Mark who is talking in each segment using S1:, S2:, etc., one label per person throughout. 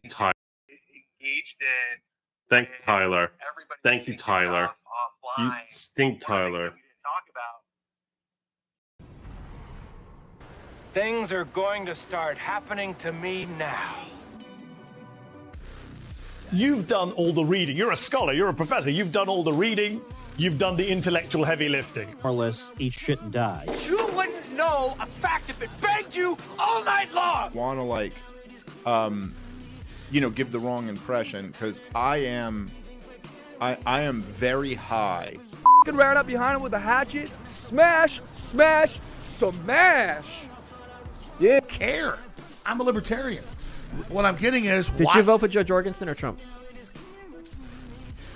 S1: Tyler. Thanks, Tyler. Thank you, Tyler. You stink, Tyler.
S2: Things are going to start happening to me now.
S3: You've done all the reading. You're a scholar. You're a professor. You've done all the reading. You've done the intellectual heavy lifting.
S4: More or less, eat shit and die.
S2: You wouldn't know a fact if it begged you all night long.
S5: Want to give the wrong impression because I am very high.
S6: Right up behind him with a hatchet. Smash, smash, smash. Yeah.
S7: Care. I'm a libertarian. What I'm getting is,
S8: did you vote for Joe Jorgensen or Trump?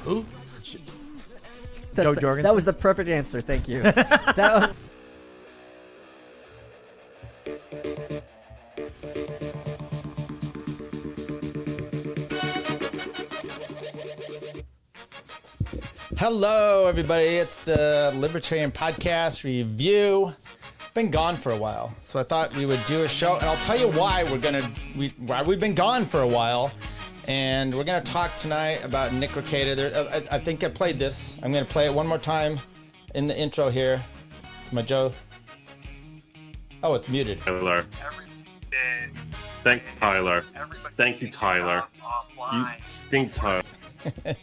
S7: Who?
S8: Joe Jorgensen. That was the perfect answer. Thank you.
S9: Hello, everybody. It's the Libertarian Podcast Review. Been gone for a while, so I thought we would do a show, and I'll tell you why why we've been gone for a while, and we're gonna talk tonight about Nick Rekieta. I think I played this. I'm gonna play it one more time in the intro here. It's my Joe. Oh, it's muted.
S1: Tyler. Thanks, Tyler. Thank you, Tyler. You stink, Tyler.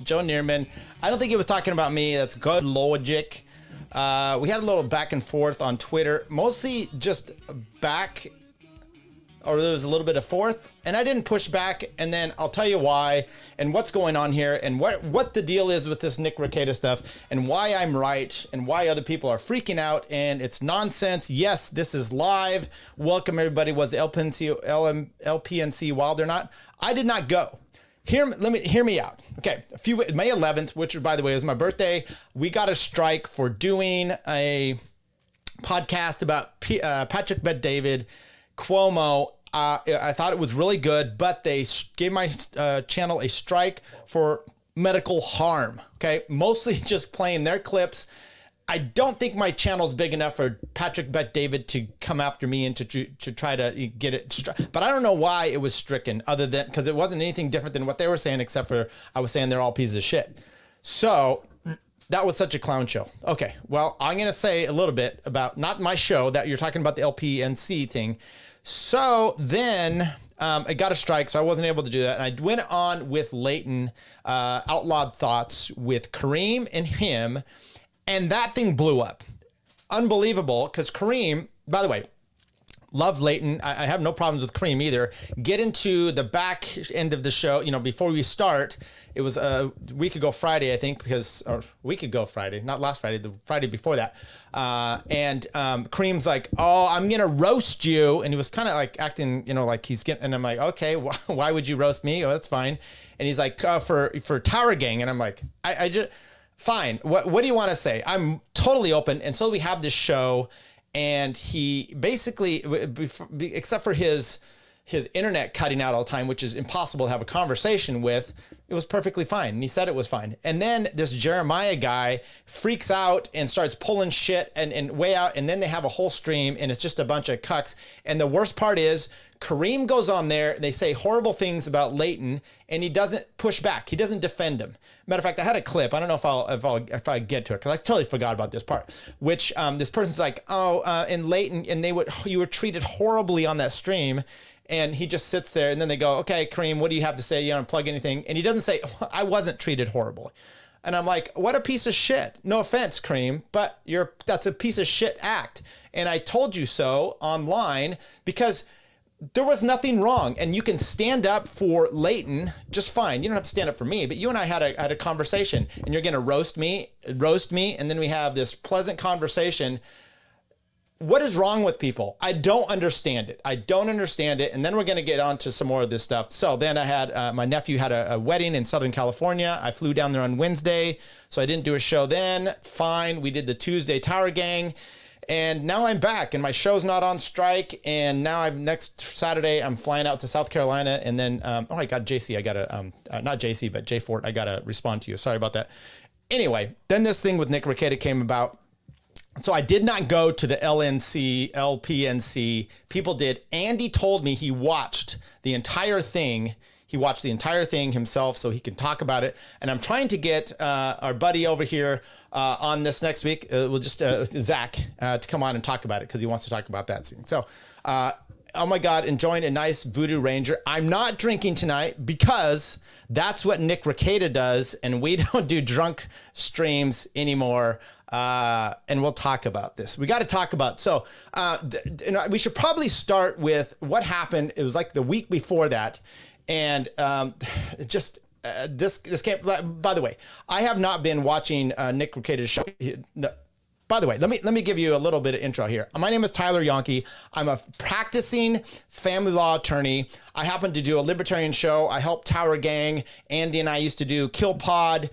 S9: Joe Neerman. I don't think he was talking about me. That's good logic. We had a little back and forth on Twitter, mostly just back, or there was a little bit of forth, and I didn't push back, and then I'll tell you why, and what's going on here, and what the deal is with this Nick Rekieta stuff, and why I'm right, and why other people are freaking out, and it's nonsense. Yes, this is live. Welcome, everybody. Was the LPNC wild or not? I did not go. Hear me out. Okay, May 11th, which by the way is my birthday, we got a strike for doing a podcast about Patrick Bet-David, Cuomo. I thought it was really good, but they gave my channel a strike for medical harm. Okay, mostly just playing their clips. I don't think my channel's big enough for Patrick Bet-David to come after me and to try to get it. But I don't know why it was stricken, other than because it wasn't anything different than what they were saying, except for I was saying they're all pieces of shit. So that was such a clown show. Okay, well, I'm going to say a little bit about, not my show, that you're talking about the LPNC thing. So then I got a strike, so I wasn't able to do that. And I went on with Leighton, Outlawed Thoughts, with Kareem and him. And that thing blew up. Unbelievable, because Kareem, by the way, love Leighton. I have no problems with Kareem either. Get into the back end of the show, before we start. It was a week ago Friday, I think, not last Friday, the Friday before that. And Kareem's like, oh, I'm going to roast you. And he was kind of like acting, like he's getting, and I'm like, okay, why would you roast me? Oh, that's fine. And he's like, for Tower Gang. And I'm like, I just... Fine. What do you want to say? I'm totally open. And so we have this show, and he basically, except for his internet cutting out all the time, which is impossible to have a conversation with, it was perfectly fine. And he said it was fine. And then this Jeremiah guy freaks out and starts pulling shit and way out. And then they have a whole stream, and it's just a bunch of cucks. And the worst part is, Kareem goes on there, they say horrible things about Leighton, and he doesn't push back. He doesn't defend him. Matter of fact, I had a clip. I don't know if I get to it, because I totally forgot about this part. Which this person's like, in Leighton, and you were treated horribly on that stream, and he just sits there, and then they go, okay, Kareem, what do you have to say? You don't plug anything, and he doesn't say, I wasn't treated horribly. And I'm like, what a piece of shit. No offense, Kareem, but that's a piece of shit act. And I told you so online because there was nothing wrong, and you can stand up for Leighton just fine. You don't have to stand up for me, but you and I had a conversation, and you're going to roast me, and then we have this pleasant conversation. What is wrong with people? I don't understand it. And then we're going to get on to some more of this stuff. So then I had, my nephew had a wedding in Southern California. I flew down there on Wednesday, so I didn't do a show then. Fine. We did the Tuesday Tower Gang. And now I'm back, and my show's not on strike. And now next Saturday, I'm flying out to South Carolina. And then, I got JC. I got to, not JC, but Jay Fort. I got to respond to you. Sorry about that. Anyway, then this thing with Nick Rekieta came about. So I did not go to the LPNC. People did. Andy told me he watched the entire thing. He watched the entire thing himself so he can talk about it. And I'm trying to get our buddy over here on this next week. We'll just Zach to come on and talk about it because he wants to talk about that scene. So, oh my God, enjoying a nice Voodoo Ranger. I'm not drinking tonight because that's what Nick Rekieta does, and we don't do drunk streams anymore. And we'll talk about this. We got to talk about, so we should probably start with what happened. It was like the week before that. And this came, by the way, I have not been watching Nick Rekieta's show. By the way, let me give you a little bit of intro here. My name is Tyler Yonke. I'm a practicing family law attorney. I happen to do a libertarian show. I help Tower Gang. Andy and I used to do Kill Pod.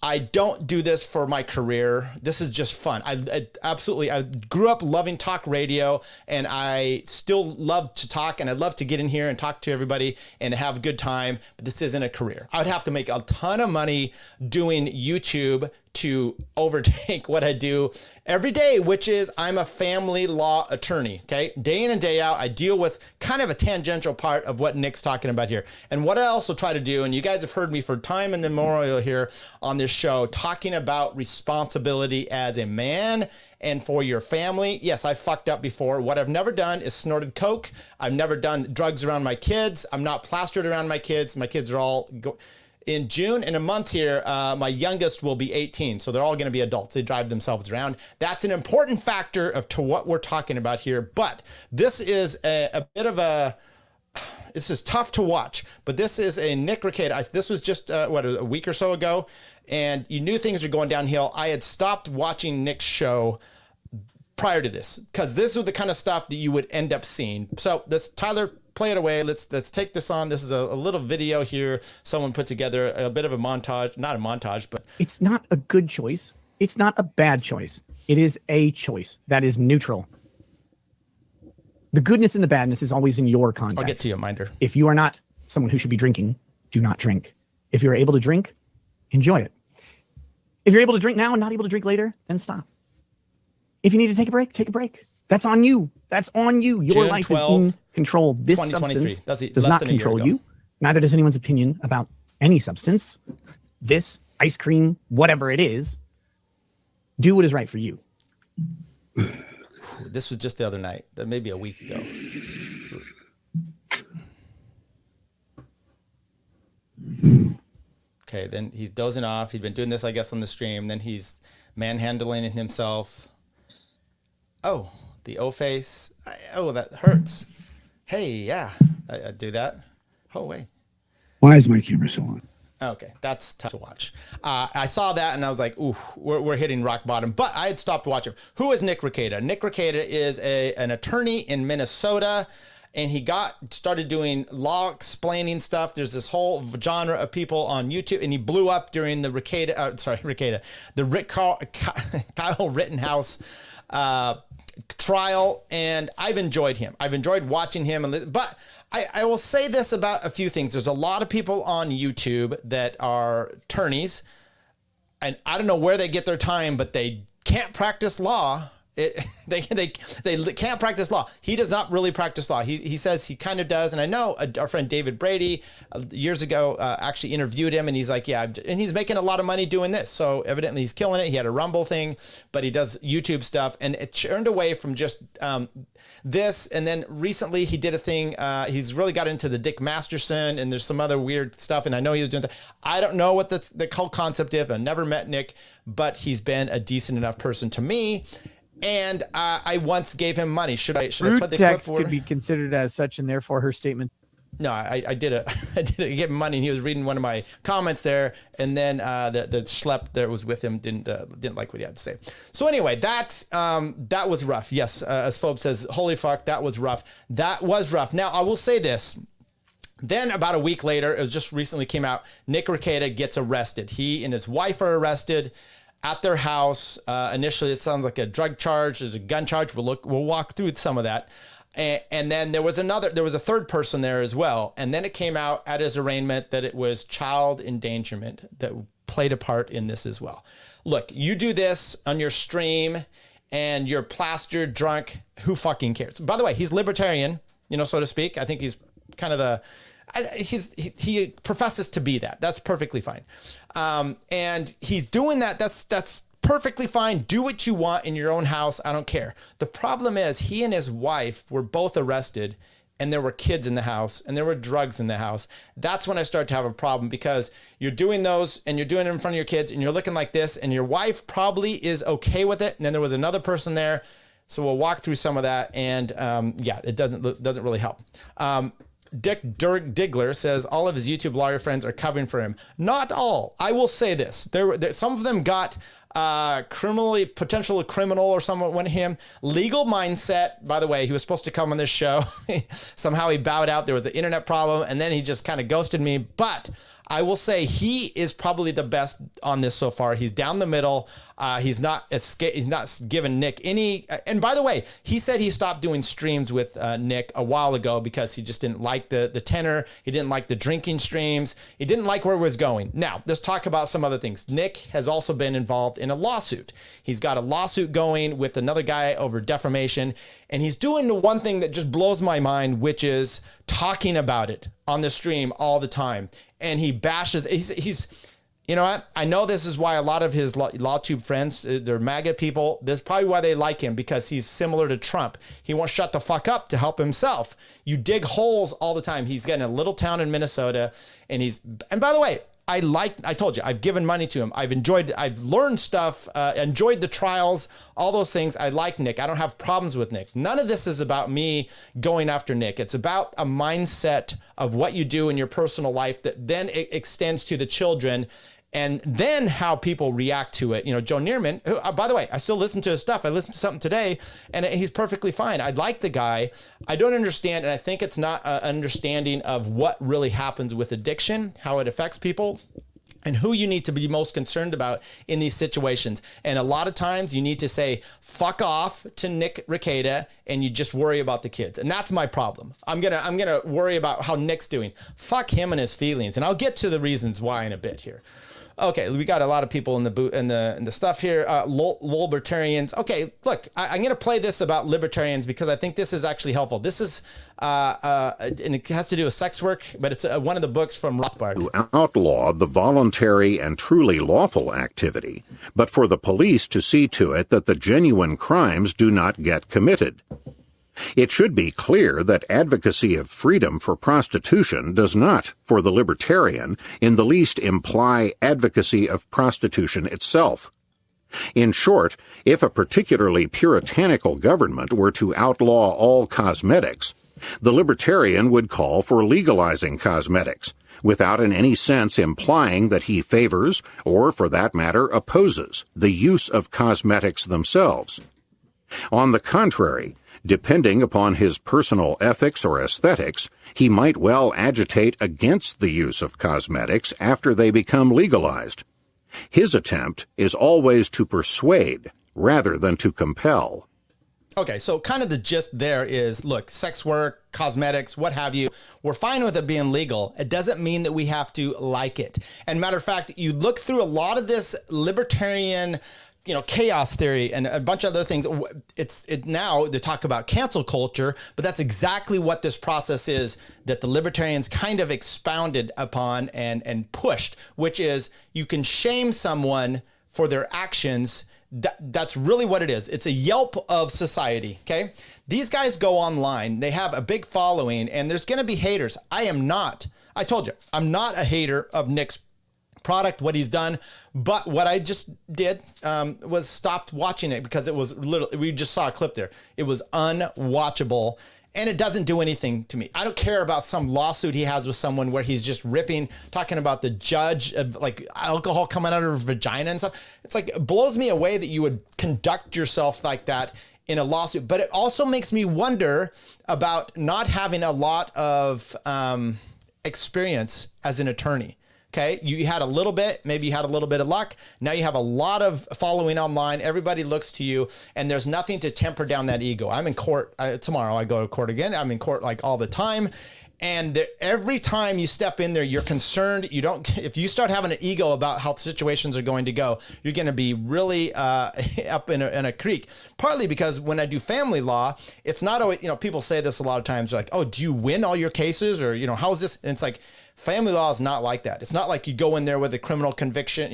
S9: I don't do this for my career. This is just fun. I grew up loving talk radio, and I still love to talk, and I love to get in here and talk to everybody and have a good time, but this isn't a career. I would have to make a ton of money doing YouTube to overtake what I do every day, which is I'm a family law attorney, okay? Day in and day out, I deal with kind of a tangential part of what Nick's talking about here. And what I also try to do, and you guys have heard me for time immemorial here on this show, talking about responsibility as a man and for your family. Yes, I fucked up before. What I've never done is snorted coke. I've never done drugs around my kids. I'm not plastered around my kids. My kids are all... In June, in a month here, my youngest will be 18, so they're all going to be adults. They drive themselves around. That's an important factor to what we're talking about here. But this is a bit of a... This is tough to watch, but this is a Nick Rekieta. This was just, a week or so ago, and you knew things were going downhill. I had stopped watching Nick's show prior to this, because this was the kind of stuff that you would end up seeing. So this, Tyler, play it away. Let's take this on. This is a little video here. Someone put together a bit of a montage, not a montage, but
S4: It's not a good choice. It's not a bad choice. It is a choice that is neutral. The goodness and the badness is always in your context.
S9: I'll get to you, Minder.
S4: If you are not someone who should be drinking, do not drink. If you're able to drink, enjoy it. If you're able to drink now and not able to drink later, then stop. If you need to take a break, take a break. That's on you. That's on you. Your
S9: June
S4: life
S9: 12,
S4: is in control. This
S9: 2023.
S4: substance does not control you. Neither does anyone's opinion about any substance. This, ice cream, whatever it is, do what is right for you.
S9: This was just the other night, maybe a week ago. Okay, then he's dozing off. He'd been doing this, I guess, on the stream. Then he's manhandling himself. Oh, the O-face. Oh, that hurts. Hey, yeah, I do that. Oh, wait.
S10: Why is my camera so on?
S9: Okay, that's tough to watch. I saw that and I was like, ooh, we're hitting rock bottom. But I had stopped watching. Who is Nick Rekieta? Nick Rekieta is an attorney in Minnesota, and he started doing law explaining stuff. There's this whole genre of people on YouTube, and he blew up during the Kyle Rittenhouse trial, and I've enjoyed him. I've enjoyed watching him, but I will say this about a few things. There's a lot of people on YouTube that are attorneys, and I don't know where they get their time, but they can't practice law. They can't practice law. He does not really practice law. He says he kind of does. And I know our friend David Brady years ago actually interviewed him, and he's like, yeah, and he's making a lot of money doing this. So evidently he's killing it. He had a Rumble thing, but he does YouTube stuff, and it turned away from just this. And then recently he did a thing. He's really got into the Dick Masterson, and there's some other weird stuff. And I know he was doing that. I don't know what the whole concept is. I never met Nick, but he's been a decent enough person to me. And I once gave him money. Should I put the clip for?
S8: Could be considered as such, and therefore her statement.
S9: No, I did it. I gave him money, and he was reading one of my comments there, and then the schlep that was with him didn't like what he had to say. So anyway, that was rough. Yes, as Phobe says, holy fuck, that was rough. That was rough. Now I will say this. Then about a week later, it was just recently came out. Nick Rekieta gets arrested. He and his wife are arrested at their house. Initially, it sounds like a drug charge. There's a gun charge. We'll walk through some of that. And then there was a third person there as well. And then it came out at his arraignment that it was child endangerment that played a part in this as well. Look, you do this on your stream and you're plastered, drunk. Who fucking cares? By the way, he's libertarian, so to speak. I think he's kind of he professes to be that. That's perfectly fine. And he's doing that. That's perfectly fine. Do what you want in your own house. I don't care. The problem is he and his wife were both arrested, and there were kids in the house and there were drugs in the house. That's when I start to have a problem, because you're doing those and you're doing it in front of your kids and you're looking like this, and your wife probably is okay with it. And then there was another person there. So we'll walk through some of that. And yeah, it doesn't really help. Dick Diggler says all of his YouTube lawyer friends are covering for him. Not all. I will say this. There some of them got potentially criminal or someone went him. Legal mindset, by the way, he was supposed to come on this show. Somehow he bowed out. There was an internet problem, and then he just kind of ghosted me. But I will say he is probably the best on this so far. He's down the middle. He's not given Nick any. And by the way, he said he stopped doing streams with Nick a while ago because he just didn't like the tenor. He didn't like the drinking streams. He didn't like where it was going. Now, let's talk about some other things. Nick has also been involved in a lawsuit. He's got a lawsuit going with another guy over defamation. And he's doing the one thing that just blows my mind, which is talking about it on the stream all the time. And he bashes, he's you know what? I know this is why a lot of his LawTube friends, they're MAGA people. This is probably why they like him, because he's similar to Trump. He won't shut the fuck up to help himself. You dig holes all the time. He's getting a little town in Minnesota, and by the way, I told you, I've given money to him. I've learned stuff, enjoyed the trials, all those things. I like Nick. I don't have problems with Nick. None of this is about me going after Nick. It's about a mindset of what you do in your personal life that then it extends to the children, and then how people react to it. You know, Joe Neerman, who, by the way, I still listen to his stuff. I listened to something today, and he's perfectly fine. I like the guy. I don't understand, and I think it's not an understanding of what really happens with addiction, how it affects people, and who you need to be most concerned about in these situations. And a lot of times you need to say, fuck off to Nick Rekieta, and you just worry about the kids. And that's my problem. I'm gonna worry about how Nick's doing. Fuck him and his feelings. And I'll get to the reasons why in a bit here. Okay, we got a lot of people in the stuff here. Libertarians. Okay, look, I'm going to play this about libertarians because I think this is actually helpful. This is, and it has to do with sex work, but it's one of the books from Rothbard.
S11: To outlaw the voluntary and truly lawful activity, but for the police to see to it that the genuine crimes do not get committed. It should be clear that advocacy of freedom for prostitution does not, for the libertarian, in the least imply advocacy of prostitution itself. In short, if a particularly puritanical government were to outlaw all cosmetics, the libertarian would call for legalizing cosmetics, without in any sense implying that he favors, or for that matter opposes, the use of cosmetics themselves. On the contrary, depending upon his personal ethics or aesthetics, he might well agitate against the use of cosmetics after they become legalized. His attempt is always to persuade rather than to compel.
S9: Okay, so kind of the gist there is, look, sex work, cosmetics, what have you, we're fine with it being legal. It doesn't mean that we have to like it. And matter of fact, you look through a lot of this libertarian chaos theory and a bunch of other things. Now they talk about cancel culture, but that's exactly what this process is that the libertarians kind of expounded upon and pushed, which is you can shame someone for their actions. That's really what it is. It's a Yelp of society. Okay. These guys go online, they have a big following, and there's going to be haters. I told you, I'm not a hater of Nick's product, what he's done, but what I just did was stopped watching it because it was literally, we just saw a clip there. It was unwatchable, and it doesn't do anything to me. I don't care about some lawsuit he has with someone where he's just talking about the judge of like alcohol coming out of her vagina and stuff. It's like, it blows me away that you would conduct yourself like that in a lawsuit. But it also makes me wonder about not having a lot of experience as an attorney. Okay, you had a little bit, maybe you had a little bit of luck. Now you have a lot of following online. Everybody looks to you, and there's nothing to temper down that ego. I'm in court tomorrow. I go to court again. I'm in court like all the time. And every time you step in there, you're concerned. If you start having an ego about how situations are going to go, you're going to be really up in a creek. Partly because when I do family law, it's not always, people say this a lot of times, like, oh, do you win all your cases? Or, how is this? And it's like, family law is not like that. It's not like you go in there with a criminal conviction,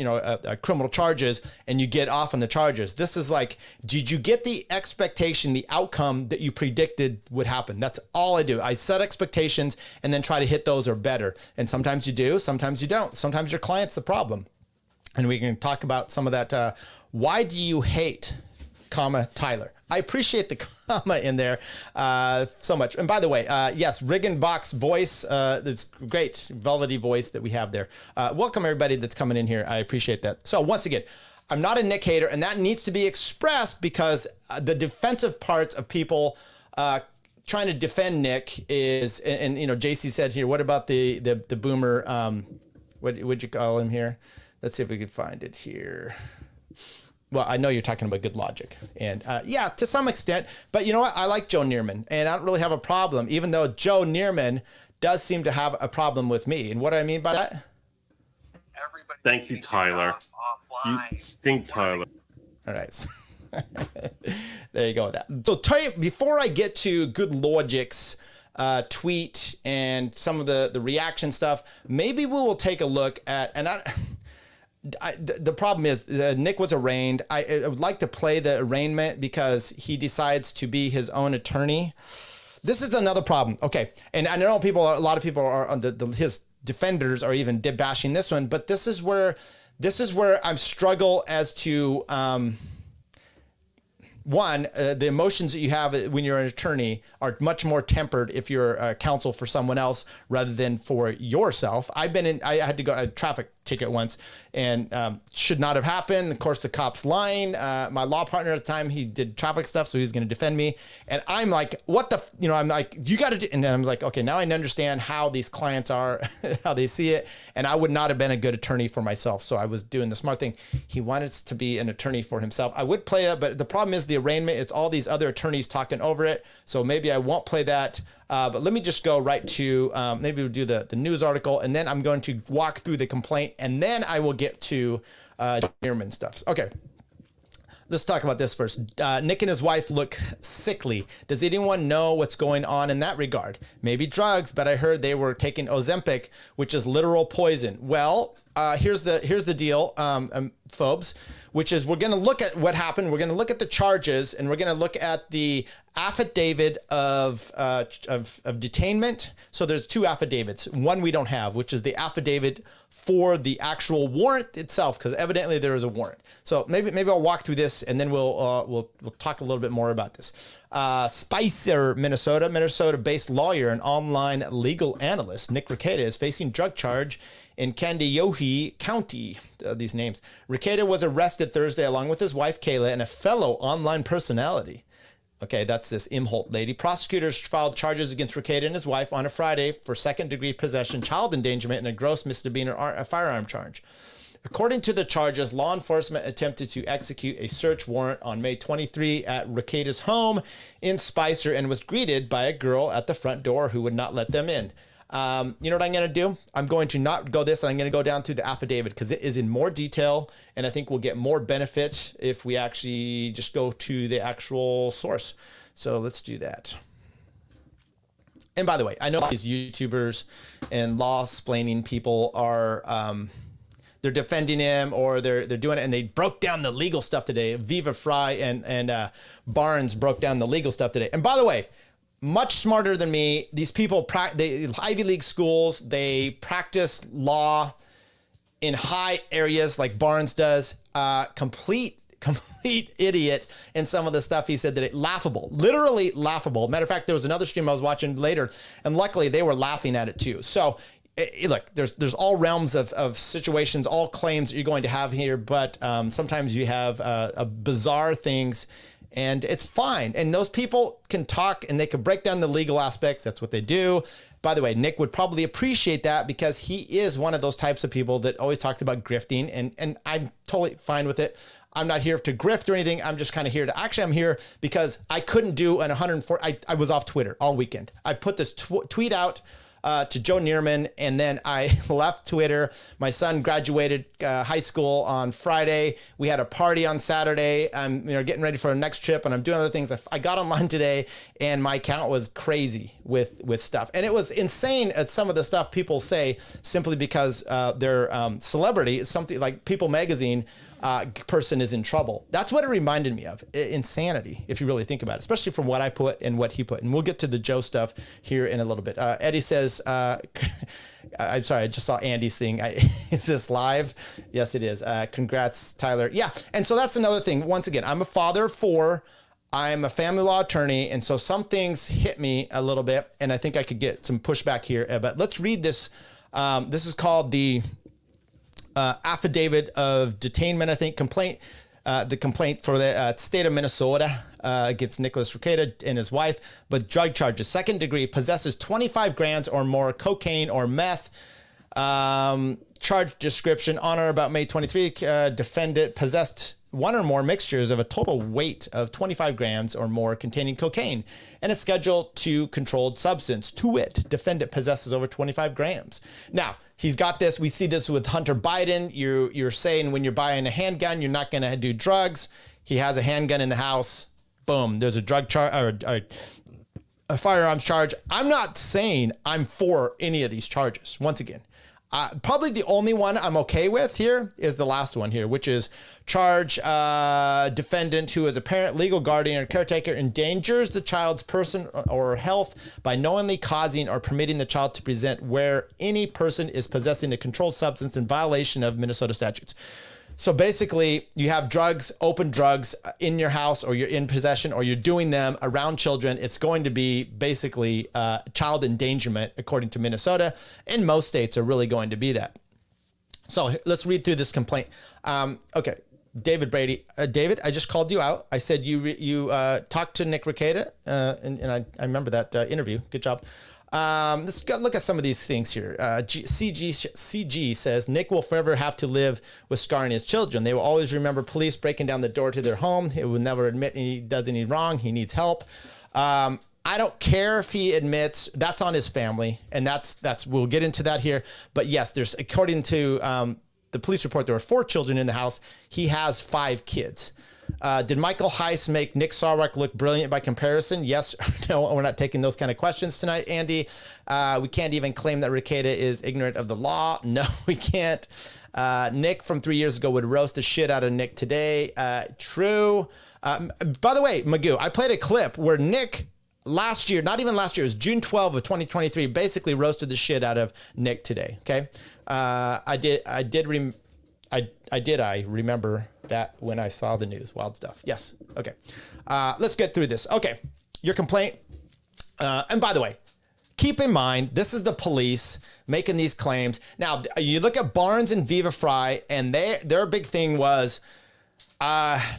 S9: criminal charges, and you get off on the charges. This is like, did you get the expectation, the outcome that you predicted would happen? That's all I do. I set expectations and then try to hit those or better. And sometimes you do, sometimes you don't. Sometimes your client's the problem. And we can talk about some of that. Why do you hate, Tyler? I appreciate the comma in there so much. And by the way, yes, Riggenbach's voice, it's great, velvety voice that we have there. Welcome everybody that's coming in here. I appreciate that. So once again, I'm not a Nick hater, and that needs to be expressed because the defensive parts of people trying to defend Nick is, and JC said here, what about the boomer, what would you call him here? Let's see if we can find it here. Well, I know you're talking about good logic, and yeah, to some extent, but you know what? I like Joe Neerman, and I don't really have a problem, even though Joe Neerman does seem to have a problem with me. And what do I mean by that?
S1: Thank you, Tyler. You stink, Tyler.
S9: All right. There you go with that. So tell you, before I get to good logic's tweet and some of the reaction stuff, maybe we will take a look at, and the problem is Nick was arraigned. I would like to play the arraignment because he decides to be his own attorney. This is another problem. Okay. And I know a lot of people are on his defenders are even bashing this one, but this is where I'm struggle as to, the emotions that you have when you're an attorney are much more tempered if you're a counsel for someone else rather than for yourself. I had to go a traffic ticket once and should not have happened. Of course, the cop's lying. My law partner at the time, he did traffic stuff, so he's going to defend me. And I'm like, what the, I'm like, you got to do, and then I'm like, okay, now I understand how these clients are, how they see it. And I would not have been a good attorney for myself. So I was doing the smart thing. He wanted to be an attorney for himself. I would play it, but the problem is the arraignment, it's all these other attorneys talking over it. So maybe I won't play that. But let me just go right to, maybe we'll do the news article, and then I'm going to walk through the complaint, and then I will get to Neerman stuff. Okay. Let's talk about this first. Nick and his wife look sickly. Does anyone know what's going on in that regard? Maybe drugs, but I heard they were taking Ozempic, which is literal poison. Well, here's the deal, phobes, which is we're going to look at what happened. We're going to look at the charges, and we're going to look at the affidavit of detainment. So there's two affidavits. One we don't have, which is the affidavit for the actual warrant itself, because evidently there is a warrant. So maybe I'll walk through this, and then we'll talk a little bit more about this. Spicer, Minnesota-based lawyer and online legal analyst Nick Rekieta is facing drug charge in Kandiyohi County. These names. Rekieta was arrested Thursday along with his wife Kayla and a fellow online personality. Okay, that's this Imholt lady. Prosecutors filed charges against Rekieta and his wife on a Friday for second-degree possession, child endangerment, and a gross misdemeanor firearm charge. According to the charges, law enforcement attempted to execute a search warrant on May 23 at Rekieta's home in Spicer and was greeted by a girl at the front door who would not let them in. You know what I'm going to do? I'm going to not go this. I'm going to go down to the affidavit because it is in more detail, and I think we'll get more benefit if we actually just go to the actual source. So let's do that. And by the way, I know these YouTubers and law-splaining people are they're defending him or they're doing it, and they broke down the legal stuff today. Viva Fry and Barnes broke down the legal stuff today. And by the way, much smarter than me. These people, they Ivy League schools, they practice law in high areas like Barnes does. Complete idiot in some of the stuff he said that laughable, literally laughable. Matter of fact, there was another stream I was watching later, and luckily they were laughing at it too. So look, there's all realms of situations, all claims that you're going to have here, but sometimes you have bizarre things. And it's fine. And those people can talk and they can break down the legal aspects. That's what they do. By the way, Nick would probably appreciate that because he is one of those types of people that always talks about grifting. And I'm totally fine with it. I'm not here to grift or anything. I'm just kind of here to, actually I'm here because I couldn't do an 104. I was off Twitter all weekend. I put this tweet out to Joe Neerman, and then I left Twitter. My son graduated high school on Friday. We had a party on Saturday. I'm getting ready for our next trip, and I'm doing other things. I got online today, and my account was crazy with stuff. And it was insane at some of the stuff people say simply because they're celebrity. It's something like People Magazine. Person is in trouble. That's what it reminded me of. Insanity, if you really think about it, especially from what I put and what he put. And we'll get to the Joe stuff here in a little bit. Eddie says, I'm sorry, I just saw Andy's thing. Is this live? Yes, it is. Congrats, Tyler. Yeah. And so that's another thing. Once again, I'm a father of 4. I'm a family law attorney. And so some things hit me a little bit, and I think I could get some pushback here. But let's read this. This is called the affidavit of detainment, I think, complaint, the complaint for the state of Minnesota against Nick Rekieta and his wife, but drug charges, 2nd degree, possesses 25 grams or more cocaine or meth. Charge description, on or about May 23, defendant possessed 1 or more mixtures of a total weight of 25 grams or more containing cocaine and a Schedule II controlled substance. To wit, defendant possesses over 25 grams. Now, he's got this. We see this with Hunter Biden. You're saying when you're buying a handgun, you're not going to do drugs. He has a handgun in the house. Boom. There's a drug charge or a firearms charge. I'm not saying I'm for any of these charges. Once again, probably the only one I'm okay with here is the last one here, which is charge defendant who is a parent, legal guardian, or caretaker endangers the child's person or health by knowingly causing or permitting the child to present where any person is possessing a controlled substance in violation of Minnesota statutes. So basically, you have drugs, open drugs in your house, or you're in possession, or you're doing them around children. It's going to be basically child endangerment, according to Minnesota, and most states are really going to be that. So let's read through this complaint. Okay, David Brady. David, I just called you out. I said you talked to Nick Rekieta, and I remember that interview. Good job. Let's go look at some of these things here. CG says Nick will forever have to live with scarring his children. They will always remember police breaking down the door to their home. He will never admit he does any wrong. He needs help. I don't care if he admits. That's on his family, and that's we'll get into that here. But yes, there's, according to the police report, there were 4 children in the house. He has 5 kids. Did Michael Heiss make Nick Sarwark look brilliant by comparison? Yes or no? We're not taking those kind of questions tonight, Andy. We can't even claim that Rekieta is ignorant of the law. No, we can't. Nick from 3 years ago would roast the shit out of Nick today. True. By the way, Magoo, I played a clip where Nick last year, not even last year, it was June 12 of 2023, basically roasted the shit out of Nick today. Okay. I remember that when I saw the news. Wild stuff. Yes. Okay. Let's get through this. Okay. Your complaint. And by the way, keep in mind, this is the police making these claims. Now, you look at Barnes and Viva Fry, and their big thing was,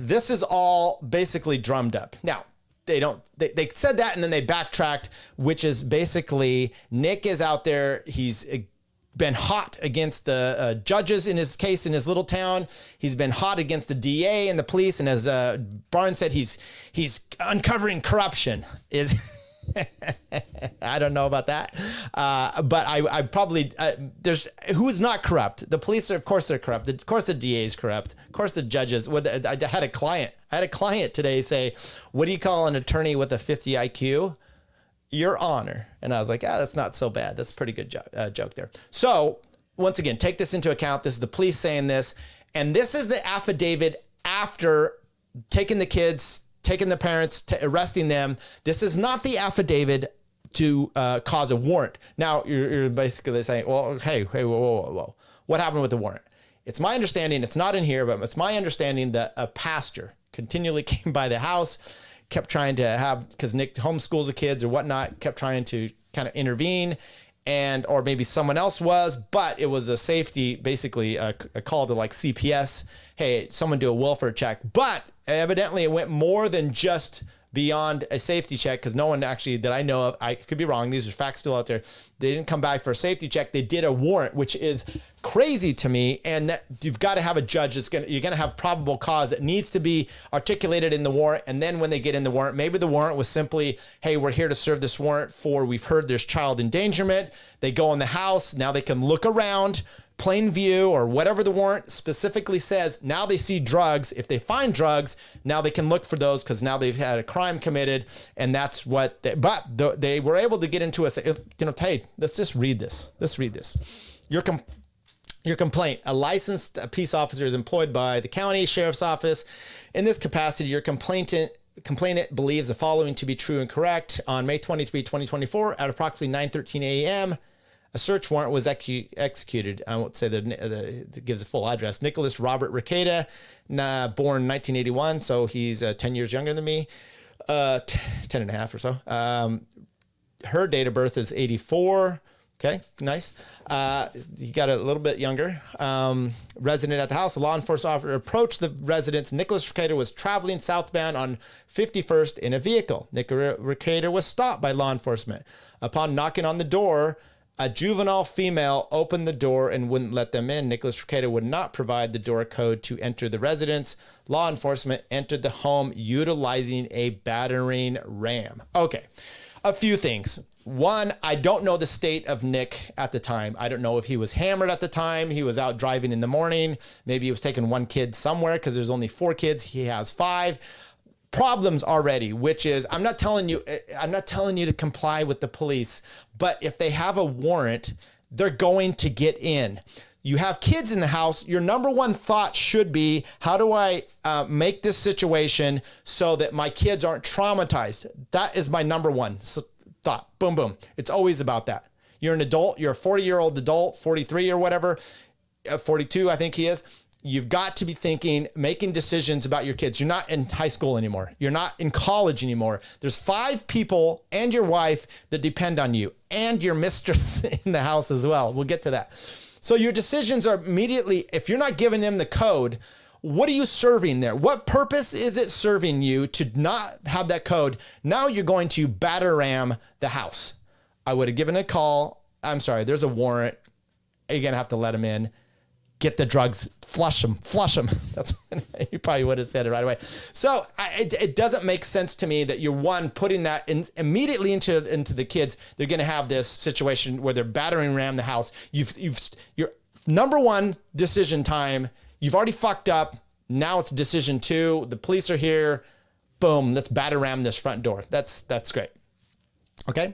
S9: this is all basically drummed up. Now, they said that, and then they backtracked, which is basically Nick is out there. He's been hot against the judges in his case in his little town. He's been hot against the DA and the police. And as Barnes said, he's uncovering corruption. I don't know about that. But I probably, there's, who's not corrupt? The police are, of course they're corrupt. Of course the DA is corrupt. Of course the judges. I had a client today say, what do you call an attorney with a 50 IQ? Your Honor. And I was like, that's not so bad. That's a pretty good joke there. So once again, take this into account. This is the police saying this. And this is the affidavit after taking the kids, taking the parents, arresting them. This is not the affidavit to cause a warrant. Now you're basically saying, well, hey, whoa. What happened with the warrant? It's my understanding, it's not in here, but it's my understanding that a pastor continually came by the house, kept trying to have, because Nick homeschools the kids or whatnot, kept trying to kind of intervene, or maybe someone else was, but it was a safety, basically a call to like CPS. Hey, someone do a welfare check. But evidently it went more than just beyond a safety check, because no one actually that I know of, I could be wrong, these are facts still out there, they didn't come back for a safety check. They did a warrant, which is crazy to me. And that you've got to have a judge that's you're going to have probable cause that needs to be articulated in the warrant. And then when they get in the warrant, maybe the warrant was simply, hey, we're here to serve this warrant for, we've heard there's child endangerment. They go in the house. Now they can look around, plain view, or whatever the warrant specifically says. Now they see drugs. If they find drugs, now they can look for those because now they've had a crime committed. And that's what they were able to get into a, hey, let's just read this. Let's read this. Your complaint. A licensed peace officer is employed by the county sheriff's office. In this capacity, your complainant believes the following to be true and correct. On May 23, 2024, at approximately 9:13 a.m., a search warrant was executed. I won't say it gives a full address. Nicholas Robert Rekieta, born 1981, so he's 10 years younger than me, 10 and a half or so. Her date of birth is 84. Okay, nice. You got a little bit younger. Resident at the house. A law enforcement officer approached the residence. Nicholas Rekieta was traveling southbound on 51st in a vehicle. Nicholas Rekieta was stopped by law enforcement. Upon knocking on the door, a juvenile female opened the door and wouldn't let them in. Nicholas Rekieta would not provide the door code to enter the residence. Law enforcement entered the home utilizing a battering ram. Okay, a few things. One, I don't know the state of Nick at the time. I don't know if he was hammered at the time. He was out driving in the morning. Maybe he was taking one kid somewhere because there's only 4 kids. He has 5. Problems already, which is, I'm not telling you to comply with the police, but if they have a warrant, they're going to get in. You have kids in the house. Your number one thought should be, how do I make this situation so that my kids aren't traumatized? That is my number one thought. Boom, boom. It's always about that. You're an adult. You're a 40-year-old adult, 43 or whatever, 42, I think he is. You've got to be thinking, making decisions about your kids. You're not in high school anymore. You're not in college anymore. There's 5 people and your wife that depend on you, and your mistress in the house as well. We'll get to that. So your decisions are immediately, if you're not giving them the code, what are you serving there? What purpose is it serving you to not have that code? Now you're going to batter ram the house. I would have given a call. I'm sorry, there's a warrant. You're going to have to let them in. Get the drugs, flush them. That's you probably would have said it right away. So it doesn't make sense to me that you're putting that in immediately into the kids. They're going to have this situation where they're battering ram the house. Your number one decision time. You've already fucked up. Now it's decision 2. The police are here. Boom. Let's batter ram this front door. That's great. Okay.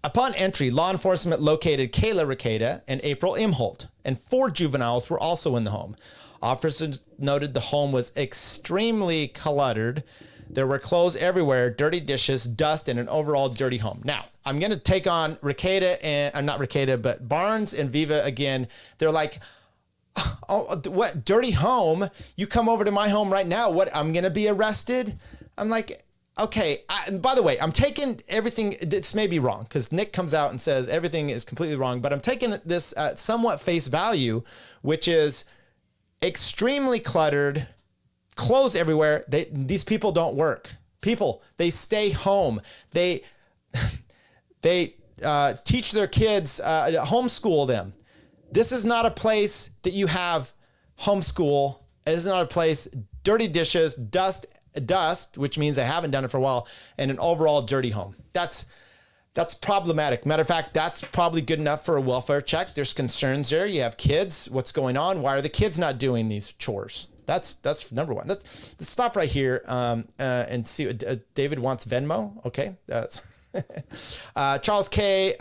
S9: Upon entry, law enforcement located Kayla Rekieta and April Imholt, and 4 juveniles were also in the home. Officers noted the home was extremely cluttered. There were clothes everywhere, dirty dishes, dust, and an overall dirty home. Now, I'm going to take on Rekieta and, I'm not Rekieta, but Barnes and Viva again. They're like, oh, what, dirty home? You come over to my home right now. What, I'm going to be arrested? I'm like, okay, and by the way, I'm taking everything, this may be wrong, because Nick comes out and says everything is completely wrong, but I'm taking this at somewhat face value, which is extremely cluttered, clothes everywhere. These people don't work. They stay home. They teach their kids, homeschool them. This is not a place that you have homeschool. This is not a place, dirty dishes, dust, which means they haven't done it for a while, and an overall dirty home. That's problematic. Matter of fact, that's probably good enough for a welfare check. There's concerns there. You have kids. What's going on? Why are the kids not doing these chores? That's number one. Let's stop right here and see what David wants Venmo. Okay, that's Charles K.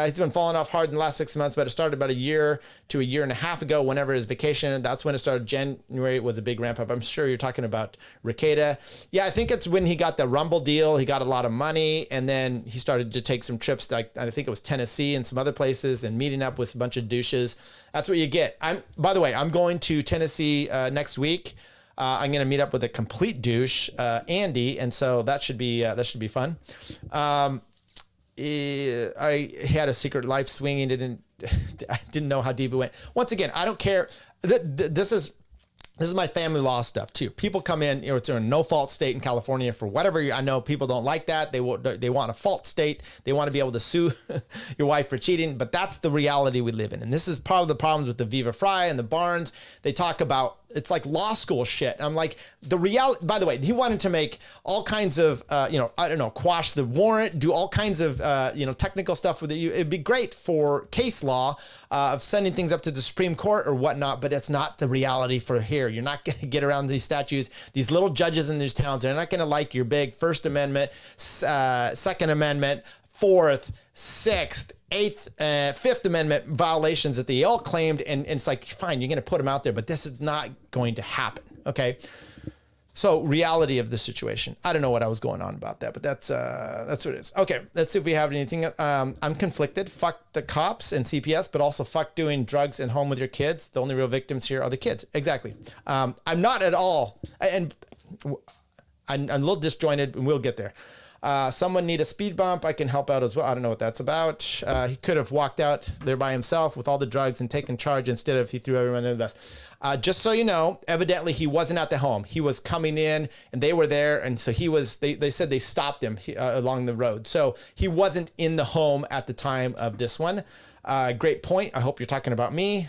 S9: He's been falling off hard in the last 6 months, but it started about a year to a year and a half ago. Whenever his vacation, that's when it started. January was a big ramp up. I'm sure you're talking about Rekieta. Yeah, I think it's when he got the Rumble deal. He got a lot of money, and then he started to take some trips. Like I think it was Tennessee and some other places, and meeting up with a bunch of douches. That's what you get. By the way, I'm going to Tennessee next week. I'm going to meet up with a complete douche, Andy, and so that should be fun. I had a secret life swinging. I didn't know how deep it went. Once again, I don't care. This is this is my family law stuff too. People come in, it's a no fault state in California for whatever. I know people don't like that. They want a fault state. They want to be able to sue your wife for cheating, but that's the reality we live in. And this is part of the problems with the Viva Frei and the Barnes. They talk about, it's like law school shit. I'm like, the reality, by the way, he wanted to make all kinds of, quash the warrant, do all kinds of, technical stuff with it. It'd be great for case law of sending things up to the Supreme Court or whatnot, but it's not the reality for here. You're not going to get around these statutes. These little judges in these towns, they're not going to like your big First Amendment, Second Amendment, Fourth, Sixth, Eighth, Fifth Amendment violations that they all claimed. And it's like, fine, you're going to put them out there, but this is not going to happen. Okay. So reality of the situation. I don't know what I was going on about that, but that's what it is. Okay, let's see if we have anything. I'm conflicted. Fuck the cops and CPS, but also fuck doing drugs in home with your kids. The only real victims here are the kids. Exactly. I'm not at all, and I'm a little disjointed, and we'll get there. Someone need a speed bump. I can help out as well. I don't know what that's about. He could have walked out there by himself with all the drugs and taken charge instead of he threw everyone in the bus. Just so you know, evidently he wasn't at the home. He was coming in and they were there. And so he was, they said they stopped him along the road. So he wasn't in the home at the time of this one. Great point. I hope you're talking about me.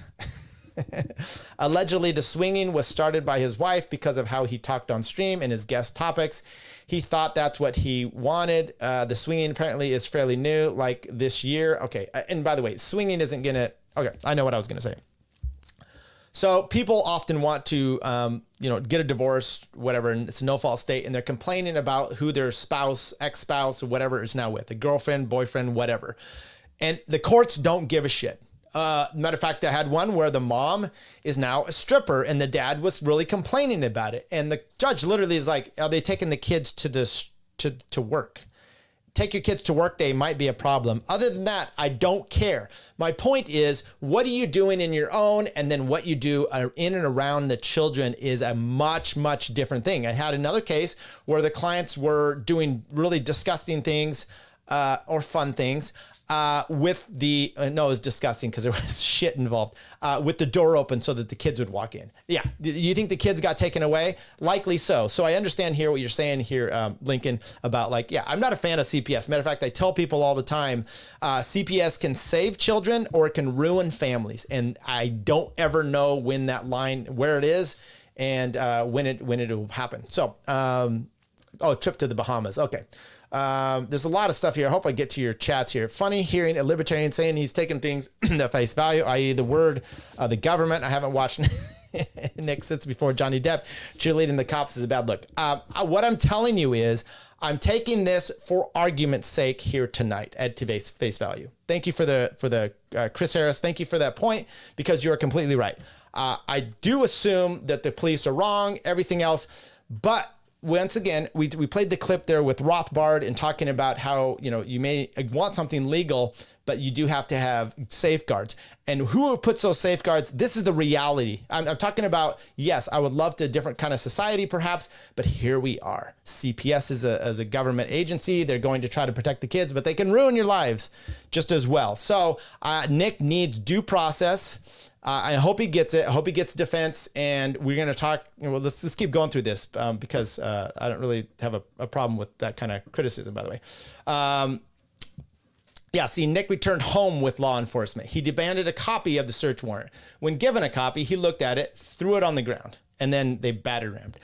S9: Allegedly, the swinging was started by his wife because of how he talked on stream and his guest topics. He thought that's what he wanted. The swinging apparently is fairly new, like this year. Okay. And by the way, swinging isn't going to, okay, I know what I was going to say. So people often want to, get a divorce, whatever, and it's a no-fault state, and they're complaining about who their spouse, ex-spouse, or whatever is now with, a girlfriend, boyfriend, whatever. And the courts don't give a shit. Matter of fact, I had one where the mom is now a stripper, and the dad was really complaining about it. And the judge literally is like, are they taking the kids to work? Take your kids to work day might be a problem. Other than that, I don't care. My point is, what are you doing in your own? And then what you do in and around the children is a much, much different thing. I had another case where the clients were doing really disgusting things or fun things with the, no, it was disgusting because there was shit involved, with the door open so that the kids would walk in. Yeah. You think the kids got taken away? Likely so. So I understand here what you're saying here, Lincoln, about like, yeah, I'm not a fan of CPS. Matter of fact, I tell people all the time, CPS can save children or it can ruin families. And I don't ever know when that line, where it is and when it will happen. So, trip to the Bahamas. Okay. There's a lot of stuff here. I hope I get to your chats here. Funny hearing a libertarian saying he's taking things at face value, i.e. the word, the government. I haven't watched Nick since before Johnny Depp. Cheerleading the cops is a bad look. What I'm telling you is I'm taking this for argument's sake here tonight at today's face value. Thank you for the Chris Harris. Thank you for that point because you're completely right. I do assume that the police are wrong, everything else, but once again, we played the clip there with Rothbard and talking about how, you may want something legal, but you do have to have safeguards. And who puts those safeguards? This is the reality. I'm talking about, yes, I would love to a different kind of society perhaps, but here we are. CPS is a government agency. They're going to try to protect the kids, but they can ruin your lives just as well. So Nick needs due process. I hope he gets it. I hope he gets defense. And we're going to talk. Well, let's keep going through this because I don't really have a problem with that kind of criticism, by the way. See, Nick returned home with law enforcement. He demanded a copy of the search warrant. When given a copy, he looked at it, threw it on the ground, and then they battered-rammed.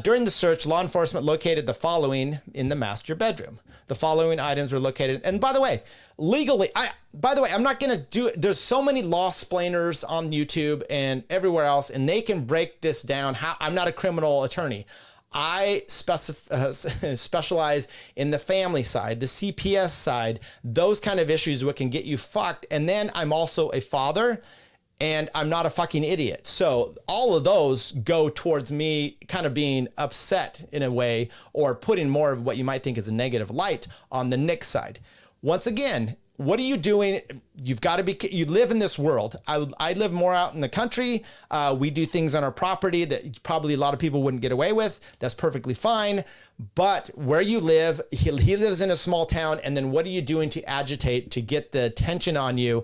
S9: During the search, law enforcement located the following in the master bedroom. The following items were located. And by the way, legally, I'm not going to do it. There's so many law splainers on YouTube and everywhere else, and they can break this down. I'm not a criminal attorney. I specialize in the family side, the CPS side, those kind of issues what can get you fucked. And then I'm also a father and I'm not a fucking idiot. So all of those go towards me kind of being upset in a way or putting more of what you might think is a negative light on the Nick side. Once again, what are you doing? You've got to be, you live in this world. I live more out in the country. We do things on our property that probably a lot of people wouldn't get away with. That's perfectly fine. But where you live, he lives in a small town. And then what are you doing to agitate, to get the attention on you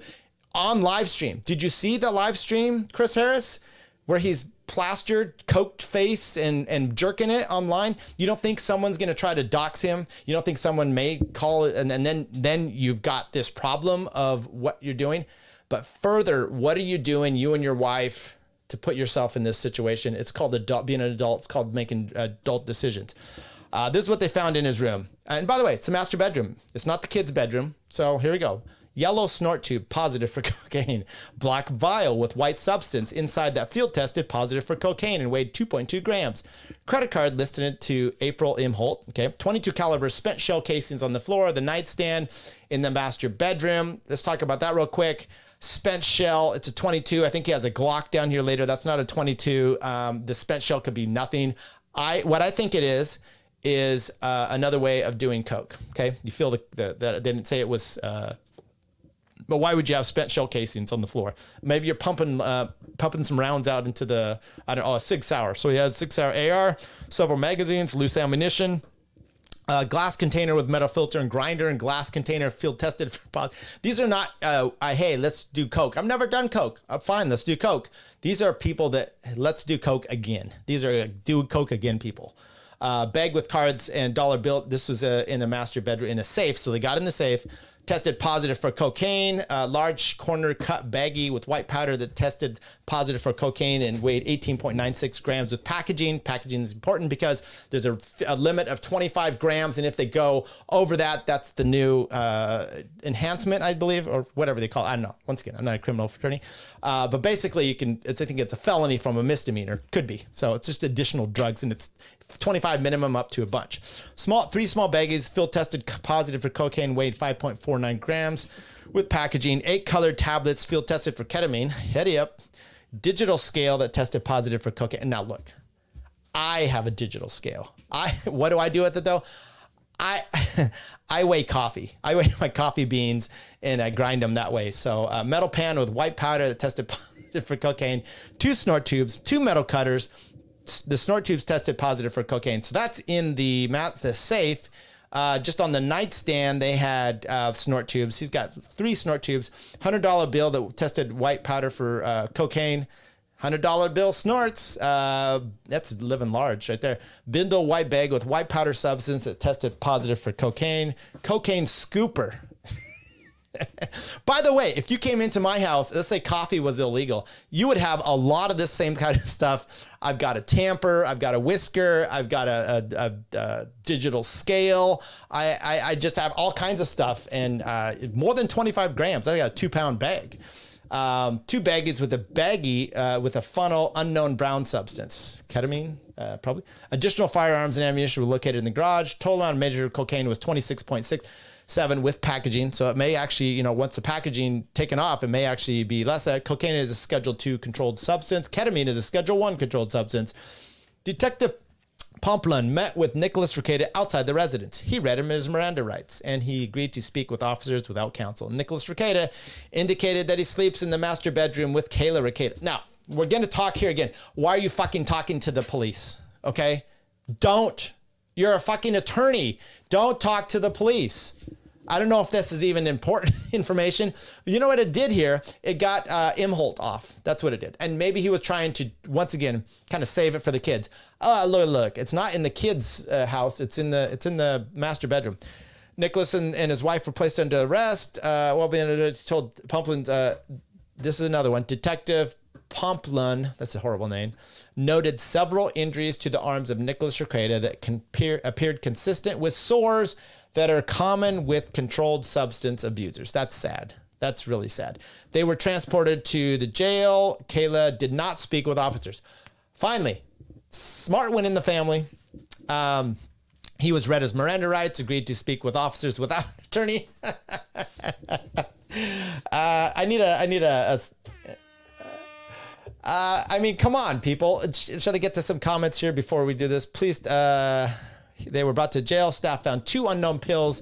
S9: on live stream? Did you see the live stream, Chris Harris, where he's plastered, coked face and jerking it online, you don't think someone's going to try to dox him? You don't think someone may call it, and then you've got this problem of what you're doing? But further, what are you doing, you and your wife, to put yourself in this situation? It's called being an adult. It's called making adult decisions. This is what they found in his room. And by the way, it's a master bedroom. It's not the kid's bedroom. So here we go. Yellow snort tube, positive for cocaine. Black vial with white substance inside that field tested positive for cocaine and weighed 2.2 grams. Credit card listed it to April M. Holt. Okay, 22 caliber spent shell casings on the floor, the nightstand in the master bedroom. Let's talk about that real quick. Spent shell, it's a 22. I think he has a Glock down here later. That's not a 22. The spent shell could be nothing. What I think it is another way of doing coke. Okay, you feel that they didn't say it was. But why would you have spent shell casings on the floor? Maybe you're pumping some rounds out into the, a Sig Sauer. So he has 6 Sauer AR, several magazines, loose ammunition, glass container with metal filter and grinder, and glass container field tested for pot. These are not, hey, let's do coke. I've never done coke. Fine, let's do coke. These are people that, let's do coke again. These are do coke again people. Bag with cards and dollar bill. This was in a master bedroom, in a safe. So they got in the safe. Tested positive for cocaine, large corner cut baggie with white powder that tested positive for cocaine and weighed 18.96 grams with packaging. Packaging is important because there's a limit of 25 grams. And if they go over that, that's the new enhancement, I believe, or whatever they call it. I don't know. Once again, I'm not a criminal attorney. But basically, I think it's a felony from a misdemeanor. Could be. So it's just additional drugs, and it's 25 minimum up to a bunch. Three small baggies, field tested positive for cocaine, weighed 5.49 grams with packaging. 8 colored tablets, field tested for ketamine. Heady up. Digital scale that tested positive for cocaine. Now look, I have a digital scale. What do I do with it though? I weigh coffee. I weigh my coffee beans and I grind them that way. So metal pan with white powder that tested positive for cocaine. 2 snort tubes, 2 metal cutters. The snort tubes tested positive for cocaine. So that's in the safe. Just on the nightstand, they had snort tubes. He's got 3 snort tubes. $100 bill that tested white powder for cocaine. $100 bill snorts. That's living large right there. Bindle white bag with white powder substance that tested positive for cocaine. Cocaine scooper. By the way, if you came into my house, let's say coffee was illegal, you would have a lot of this same kind of stuff. I've got a tamper, I've got a whisker, I've got a digital scale. I just have all kinds of stuff, and more than 25 grams. I got a 2-pound bag. 2 baggies with a baggie with a funnel, unknown brown substance. Ketamine, probably. Additional firearms and ammunition were located in the garage. Total amount of measured cocaine was 26.67 with packaging. So it may actually, once the packaging taken off, it may actually be less. Cocaine is a Schedule 2 controlled substance. Ketamine is a Schedule 1 controlled substance. Detective Pomplun met with Nicholas Rekieta outside the residence. He read him his Miranda rights, and he agreed to speak with officers without counsel. Nicholas Rekieta indicated that he sleeps in the master bedroom with Kayla Rekieta. Now, we're going to talk here again. Why are you fucking talking to the police? Okay? Don't. You're a fucking attorney. Don't talk to the police. I don't know if this is even important information. You know what it did here? It got Imholt off. That's what it did. And maybe he was trying to, once again, kind of save it for the kids. Look, it's not in the kids' house. It's in the master bedroom. Nicholas and his wife were placed under arrest. Being told Pomplun, this is another one. Detective Pomplun, that's a horrible name, noted several injuries to the arms of Nicholas Rekieta that appeared consistent with sores that are common with controlled substance abusers. That's sad. That's really sad. They were transported to the jail. Kayla did not speak with officers. Finally, smart one in the family. He was read his Miranda rights, agreed to speak with officers without an attorney. I mean, come on, people. Should I get to some comments here before we do this? Please, they were brought to jail. Staff found 2 unknown pills.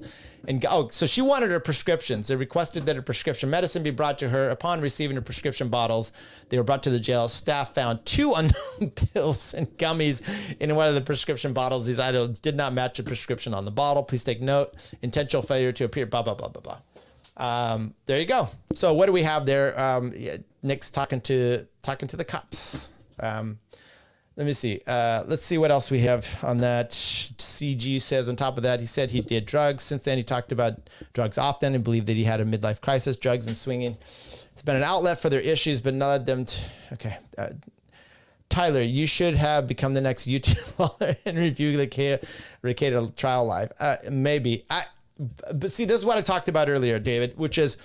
S9: So she wanted her prescriptions. They requested that her prescription medicine be brought to her. Upon receiving her prescription bottles, they were brought to the jail. Staff found 2 unknown pills and gummies in one of the prescription bottles. These items did not match the prescription on the bottle. Please take note. Intentional failure to appear, blah, blah, blah, blah, blah. There you go. So what do we have there? Nick's talking to the cops. Let me see. Let's see what else we have on that. CG says on top of that, he said he did drugs. Since then, he talked about drugs often and believed that he had a midlife crisis, drugs and swinging. It's been an outlet for their issues, but not them. Okay. Tyler, you should have become the next YouTuber and review the Rekieta trial live. Maybe. But see, this is what I talked about earlier, David, which is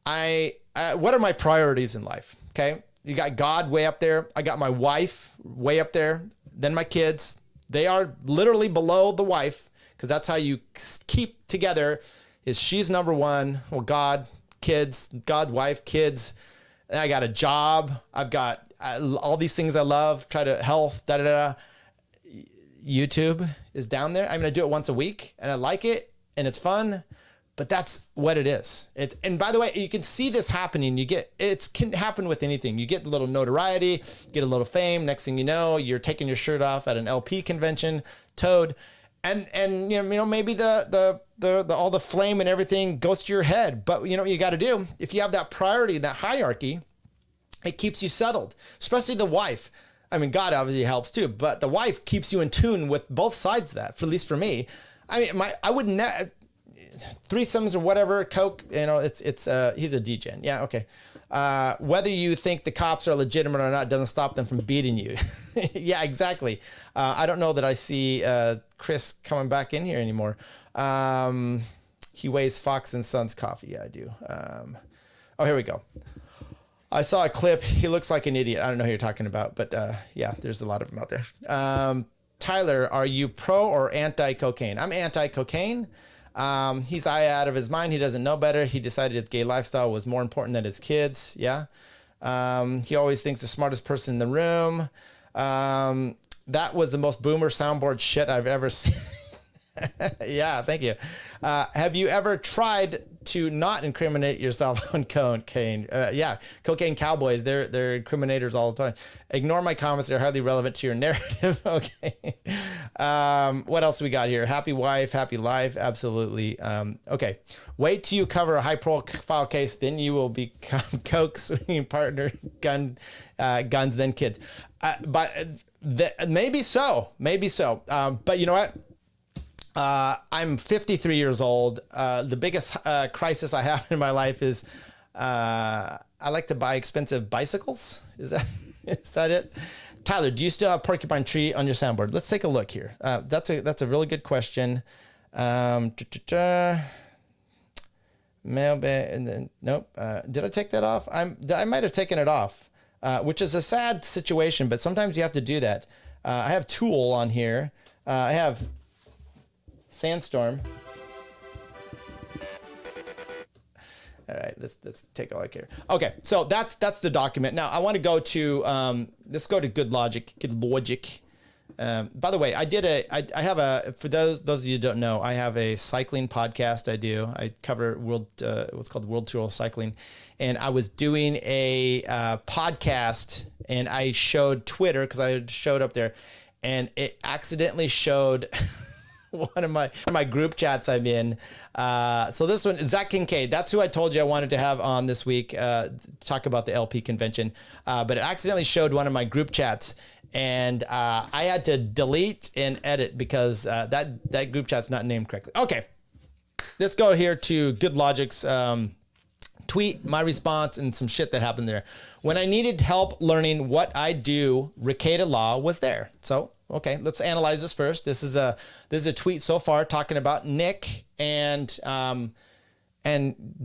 S9: what are my priorities in life? Okay. You got God way up there. I got my wife way up there. Then my kids. They are literally below the wife because that's how you keep together is she's number one. Well, God, kids, God, wife, kids. And I got a job. I've got all these things I love. Try to health, YouTube is down there. I mean, I do it once a week and I like it and it's fun. But that's what it is. And by the way, you can see this happening. It can happen with anything. You get a little notoriety, get a little fame. Next thing you know, you're taking your shirt off at an LP convention, Toad, and maybe the all the flame and everything goes to your head. But you know what you got to do? If you have that priority, that hierarchy, it keeps you settled. Especially the wife. I mean, God obviously helps too, but the wife keeps you in tune with both sides of that. At least for me, I mean, I would never. Threesomes or whatever, coke, it's he's a degen. Yeah, okay. Whether you think the cops are legitimate or not doesn't stop them from beating you. Yeah, exactly. I don't know that I see Chris coming back in here anymore. He weighs Fox and Sons coffee. Yeah, I do. Oh, here we go. I saw a clip. He looks like an idiot. I don't know who you're talking about, but yeah, there's a lot of them out there. Tyler, are you pro or anti-cocaine? I'm anti-cocaine. He's out of his mind. He doesn't know better. He decided his gay lifestyle was more important than his kids. Yeah. He always thinks the smartest person in the room. That was the most boomer soundboard shit I've ever seen. Yeah. Thank you. Have you ever tried to not incriminate yourself on cocaine? Yeah. Cocaine cowboys. They're incriminators all the time. Ignore my comments. They're hardly relevant to your narrative. Okay. What else we got here? Happy wife, happy life. Absolutely. Okay. Wait till you cover a high profile case. Then you will become coke swinging partner, guns, then kids. But maybe so. But you know what? I'm 53 years old. The biggest crisis I have in my life is I like to buy expensive bicycles. Is that it? Tyler, do you still have porcupine tree on your soundboard? Let's take a look here. That's a really good question. Mailbag, and then nope. Did I take that off? I might have taken it off, which is a sad situation. But sometimes you have to do that. I have Tool on here. I have Sandstorm. All right, let's take a look here. Okay, so that's the document. Now I want to go to let's go to Good Logic. By the way, I have a, for those of you who don't know, I have a cycling podcast. I cover what's called World Tour Cycling, and I was doing a podcast, and I showed Twitter because I showed up there, and it accidentally showed one of my group chats I'm in. So this one, Zach Kincaid, that's who I told you I wanted to have on this week, talk about the LP convention. But it accidentally showed one of my group chats, and I had to delete and edit because that group chat's not named correctly. Okay, let's go here to Good Logic's tweet, my response, and some shit that happened there. When I needed help learning what I do, Rekieta Law was there. So okay, let's analyze this first. This is a tweet so far talking about Nick and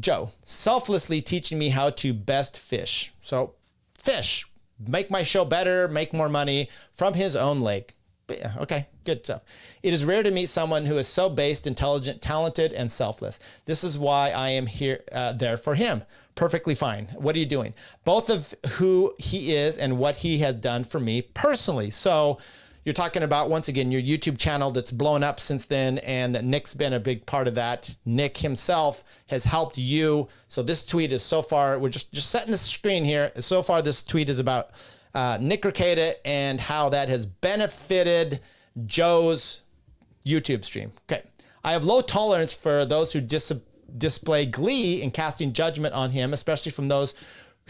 S9: Joe selflessly teaching me how to best fish. So fish, make my show better, make more money from his own lake. But yeah, okay, good stuff. It is rare to meet someone who is so based, intelligent, talented, and selfless. This is why I am here, there for him. Perfectly fine. What are you doing? Both of who he is and what he has done for me personally. So you're talking about, once again, your YouTube channel that's blown up since then, and that Nick's been a big part of that. Nick himself has helped you. So this tweet is so far, we're just setting the screen here. So far, this tweet is about Nick Rekieta and how that has benefited Joe's YouTube stream. Okay. I have low tolerance for those who display glee in casting judgment on him, especially from those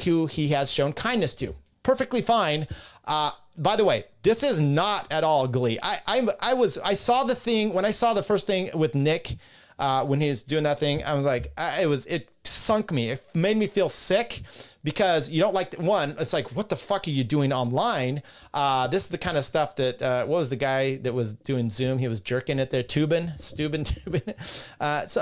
S9: who he has shown kindness to. perfectly fine. By the way, this is not at all Glee. I saw the thing when I saw the first thing with Nick, when he was doing that thing. I was like, it sunk me. It made me feel sick because you don't like one. It's like, what the fuck are you doing online? This is the kind of stuff that, what was the guy that was doing Zoom? He was jerking it there, tubing. So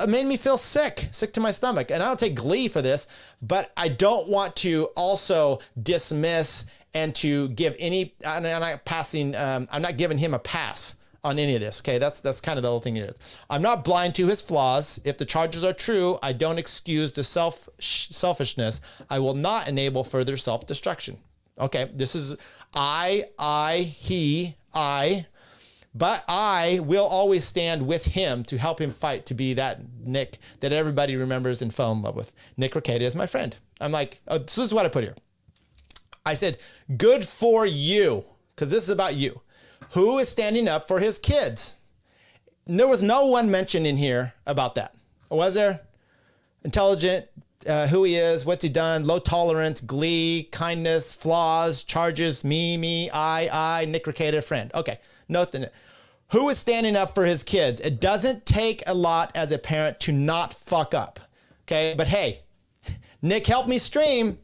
S9: it made me feel sick to my stomach. And I don't take Glee for this, but I don't want to also dismiss and to give any, I'm not giving him a pass on any of this. Okay, that's kind of the whole thing it is. I'm not blind to his flaws. If the charges are true, I don't excuse the selfishness. I will not enable further self-destruction. Okay, this is I, but I will always stand with him to help him fight to be that Nick that everybody remembers and fell in love with. Nick Rekieta is my friend. I'm like, so this is what I put here. I said, good for you, because this is about you. Who is standing up for his kids? And there was no one mentioned in here about that. Was there? Intelligent, who he is, what's he done, low tolerance, Glee, kindness, flaws, charges, me, I, Nick Rekieta, friend. Okay, nothing. Who is standing up for his kids? It doesn't take a lot as a parent to not fuck up. Okay, but hey, Nick helped me stream.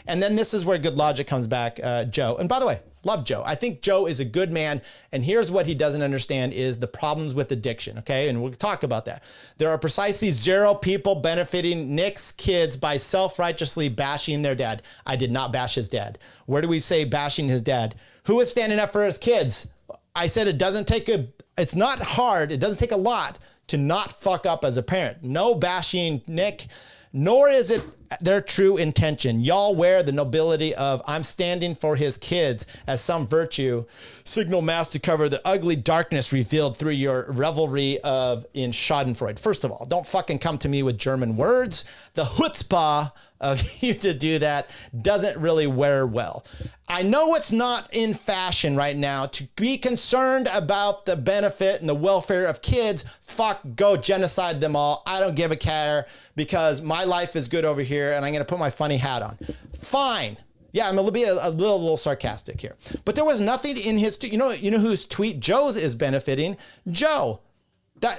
S9: And then this is where good logic comes back, Joe. And by the way, love Joe. I think Joe is a good man. And here's what he doesn't understand is the problems with addiction, okay? And we'll talk about that. There are precisely 0 people benefiting Nick's kids by self-righteously bashing their dad. I did not bash his dad. Where do we say bashing his dad? Who is standing up for his kids? I said it's not hard, it doesn't take a lot to not fuck up as a parent. No bashing Nick, nor is it their true intention. Y'all wear the nobility of I'm standing for his kids as some virtue, signal mass to cover the ugly darkness revealed through your revelry in Schadenfreude. First of all, don't fucking come to me with German words. The chutzpah of you to do that doesn't really wear well. I know it's not in fashion right now to be concerned about the benefit and the welfare of kids. Fuck, go genocide them all. I don't give a care because my life is good over here and I'm going to put my funny hat on. Fine. Yeah, I'm going to be a little sarcastic here. But there was nothing in his, you know whose tweet Joe's is benefiting? Joe.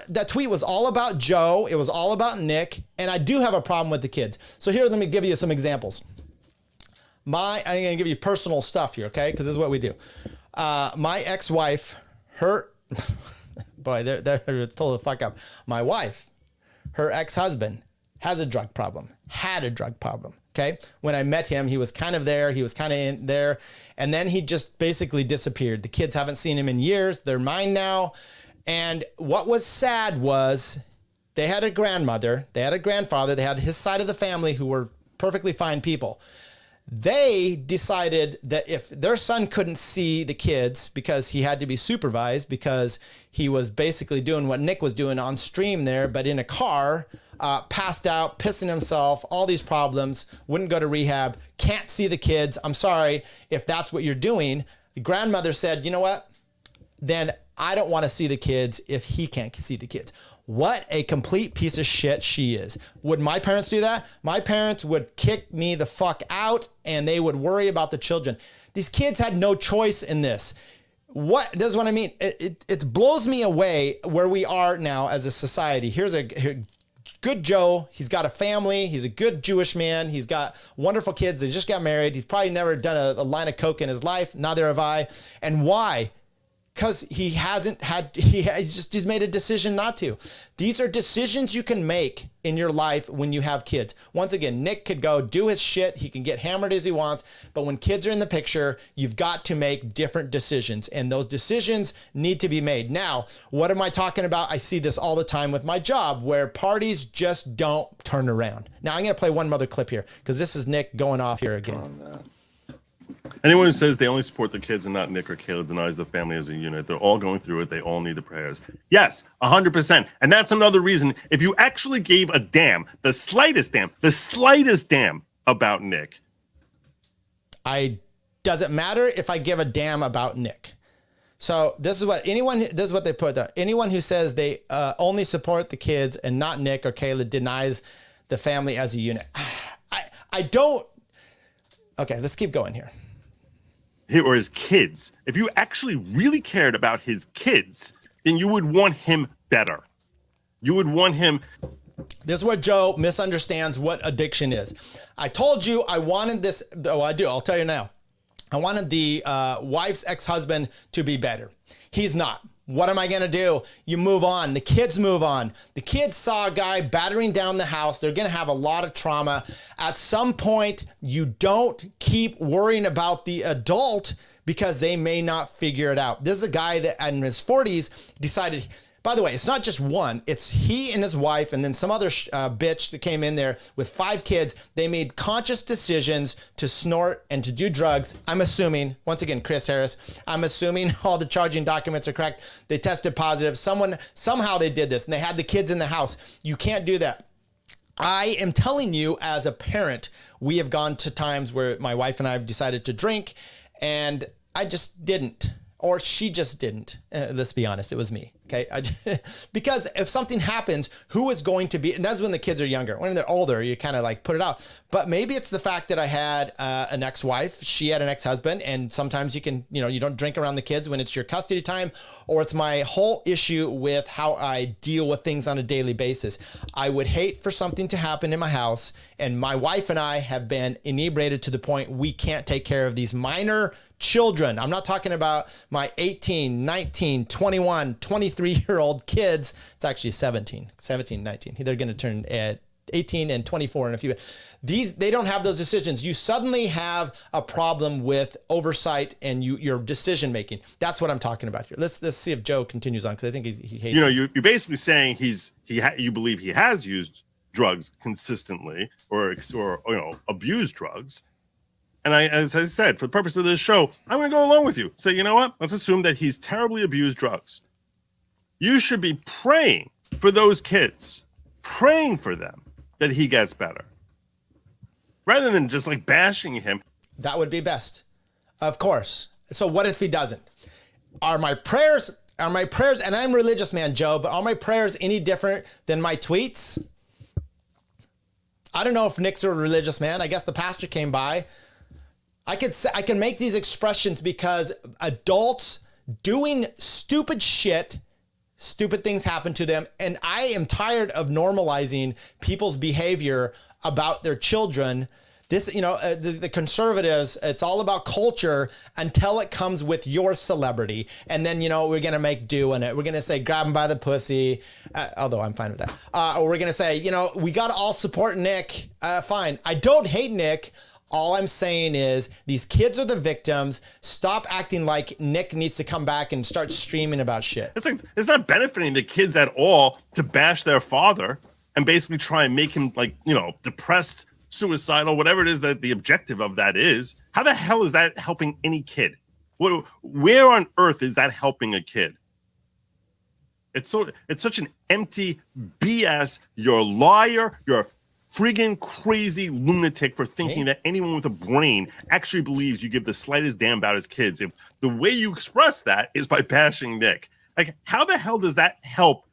S9: That tweet was all about Joe. It was all about Nick. And I do have a problem with the kids. So here, let me give you some examples. I'm going to give you personal stuff here, okay? Because this is what we do. My ex-wife, boy, they're told the fuck up. My wife, her ex-husband has a drug problem, had a drug problem, okay? When I met him, he was kind of there. He was kind of in there. And then he just basically disappeared. The kids haven't seen him in years. They're mine now. And what was sad was they had a grandmother, they had a grandfather, they had his side of the family who were perfectly fine people. They decided that if their son couldn't see the kids because he had to be supervised because he was basically doing what Nick was doing on stream there, but in a car, passed out, pissing himself, all these problems, wouldn't go to rehab, can't see the kids. I'm sorry if that's what you're doing. The grandmother said, you know what? Then I don't want to see the kids if he can't see the kids. What a complete piece of shit she is. Would my parents do that? My parents would kick me the fuck out and they would worry about the children. These kids had no choice in this. This is what I mean. It blows me away where we are now as a society. Here's a good Joe. He's got a family. He's a good Jewish man. He's got wonderful kids. They just got married. He's probably never done a line of coke in his life. Neither have I. And why? Because he's made a decision not to. These are decisions you can make in your life when you have kids. Once again, Nick could go do his shit. He can get hammered as he wants. But when kids are in the picture, you've got to make different decisions. And those decisions need to be made. Now, what am I talking about? I see this all the time with my job where parties just don't turn around. Now, I'm going to play one other clip here because this is Nick going off here again.
S1: Anyone who says they only support the kids and not Nick or Caleb denies the family as a unit. They're all going through it. They all need the prayers. Yes, 100%. And that's another reason. If you actually gave a damn, the slightest damn about Nick.
S9: Doesn't matter if I give a damn about Nick. So this is what they put there. Anyone who says they only support the kids and not Nick or Caleb denies the family as a unit. I don't. Okay, let's keep going here.
S1: or his kids, if you actually really cared about his kids, then you would want him better. You would want him.
S9: This is where Joe misunderstands what addiction is. I told you I wanted this. Oh, I do. I'll tell you now. I wanted the wife's ex-husband to be better. He's not. What am I going to do? You move on. The kids move on. The kids saw a guy battering down the house. They're going to have a lot of trauma. At some point, you don't keep worrying about the adult because they may not figure it out. This is a guy that in his 40s decided, by the way, it's not just one. It's he and his wife and then some other bitch that came in there with 5 kids. They made conscious decisions to snort and to do drugs. I'm assuming, once again, Chris Harris, I'm assuming all the charging documents are correct. They tested positive. Somehow they did this and they had the kids in the house. You can't do that. I am telling you as a parent, we have gone to times where my wife and I have decided to drink and I just didn't. Or she just didn't. Let's be honest, it was me. Okay, because if something happens, who is going to be? And that's when the kids are younger. When they're older, you kind of like put it out. But maybe it's the fact that I had an ex-wife. She had an ex-husband, and sometimes you can, you don't drink around the kids when it's your custody time. Or it's my whole issue with how I deal with things on a daily basis. I would hate for something to happen in my house, and my wife and I have been inebriated to the point we can't take care of these minor children. I'm not talking about my 18, 19, 21, 23-year-old kids. It's actually 17, 19. They're going to turn 18 and 24 in a few. They don't have those decisions. You suddenly have a problem with oversight and your decision making. That's what I'm talking about here. Let's see if Joe continues on because I think he hates.
S1: You're basically saying you believe he has used drugs consistently or abused drugs. And as I said, for the purpose of this show, I'm going to go along with you. So you know what? Let's assume that he's terribly abused drugs. You should be praying for those kids, praying for them that he gets better, rather than just like bashing him.
S9: That would be best, of course. So what if he doesn't? Are my prayers? And I'm a religious man, Joe, but are my prayers any different than my tweets? I don't know if Nick's a religious man. I guess the pastor came by. I can make these expressions because adults doing stupid shit, stupid things happen to them. And I am tired of normalizing people's behavior about their children. This, the conservatives, it's all about culture until it comes with your celebrity. And then, we're going to make do in it. We're going to say, grab him by the pussy. Although I'm fine with that. Or we're going to say, we got to all support Nick. Fine. I don't hate Nick. All I'm saying is these kids are the victims. Stop acting like Nick needs to come back and start streaming about shit.
S1: It's not benefiting the kids at all to bash their father and basically try and make him depressed, suicidal, whatever it is that the objective of that is. How the hell is that helping any kid? Where on earth is that helping a kid? It's such an empty BS. You're a liar. You're a friggin' crazy lunatic for thinking that anyone with a brain actually believes you give the slightest damn about his kids. If the way you express that is by bashing Nick, like how the hell does that help?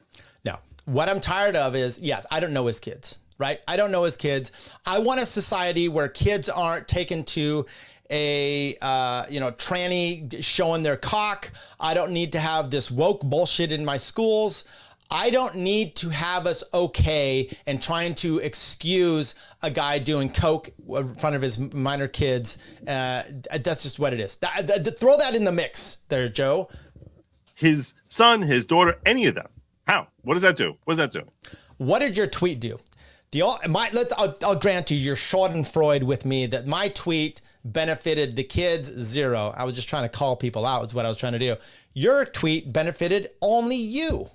S9: No, what I'm tired of is, yes, I don't know his kids, right? I don't know his kids. I want a society where kids aren't taken to a tranny showing their cock. I don't need to have this woke bullshit in my schools. I don't need to have us okay and trying to excuse a guy doing coke in front of his minor kids. That's just what it is. Throw that in the mix there, Joe.
S1: His son, his daughter, any of them. How? What does that do? What does that do?
S9: What did your tweet do? I'll grant you, you're Schadenfreude with me that my tweet benefited the kids, 0. I was just trying to call people out is what I was trying to do. Your tweet benefited only you.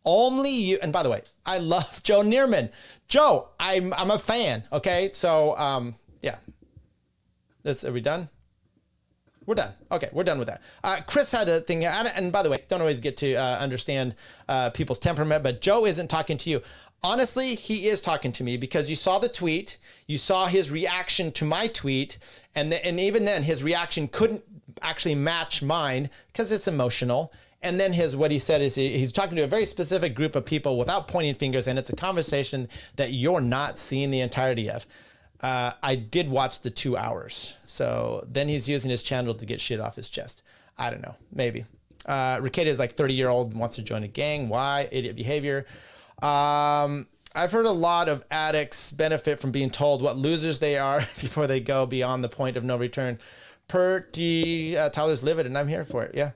S9: Only you. And by the way, I love Joe Neerman. Joe, I'm a fan. Okay. So, yeah. Are we done? We're done. Okay. We're done with that. Chris had a thing. And by the way, don't always get to understand people's temperament, but Joe isn't talking to you. Honestly, he is talking to me because you saw the tweet, you saw his reaction to my tweet. And even then his reaction couldn't actually match mine because it's emotional. And then what he said is he's talking to a very specific group of people without pointing fingers, and it's a conversation that you're not seeing the entirety of. I did watch the 2 hours. So then he's using his channel to get shit off his chest. I don't know. Maybe. Rekieta is like 30-year-old, wants to join a gang. Why? Idiot behavior. I've heard a lot of addicts benefit from being told what losers they are before they go beyond the point of no return. Tyler's livid, and I'm here for it. Yeah.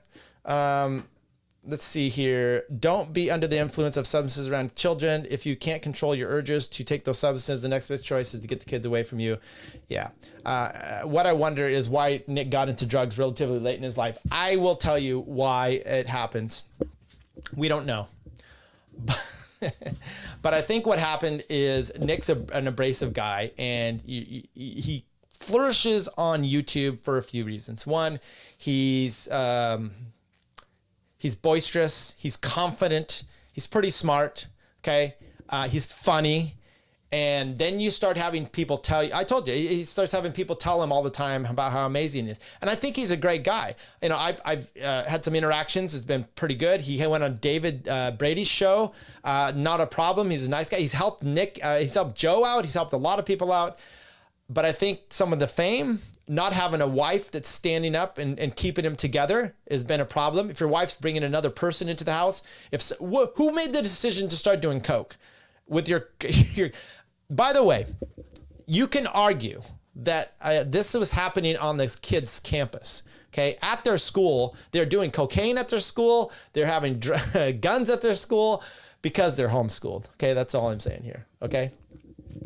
S9: Let's see here. Don't be under the influence of substances around children. If you can't control your urges to take those substances, the next best choice is to get the kids away from you. Yeah. What I wonder is why Nick got into drugs relatively late in his life. I will tell you why it happens. We don't know. But I think what happened is Nick's an abrasive guy, and he flourishes on YouTube for a few reasons. One, he's boisterous, he's confident, he's pretty smart, okay? He's funny. And then you start having people tell you, I told you, he starts having people tell him all the time about how amazing he is. And I think he's a great guy. You know, I've had some interactions. It's been pretty good. He went on David Brady's show. Not a problem. He's a nice guy. He's helped Nick. He's helped Joe out. He's helped a lot of people out. But I think some of the fame, not having a wife that's standing up and keeping him together has been a problem. If your wife's bringing another person into the house, who made the decision to start doing coke with your by the way, you can argue that this was happening on this kid's campus. Okay, at their school, they're doing cocaine at their school. They're having guns at their school because they're homeschooled. Okay, that's all I'm saying here. Okay,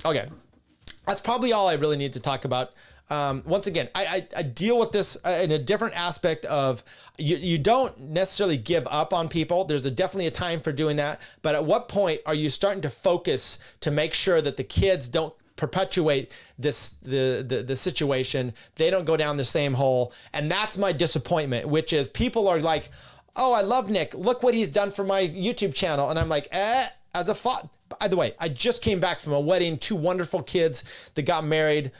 S9: that's probably all I really need to talk about. Once again, I deal with this in a different aspect of you don't necessarily give up on people. There's definitely a time for doing that. But at what point are you starting to focus to make sure that the kids don't perpetuate the situation? They don't go down the same hole. And that's my disappointment, which is people are like, oh, I love Nick. Look what he's done for my YouTube channel. And I'm like, as a thought. By the way, I just came back from a wedding, 2 wonderful kids that got married.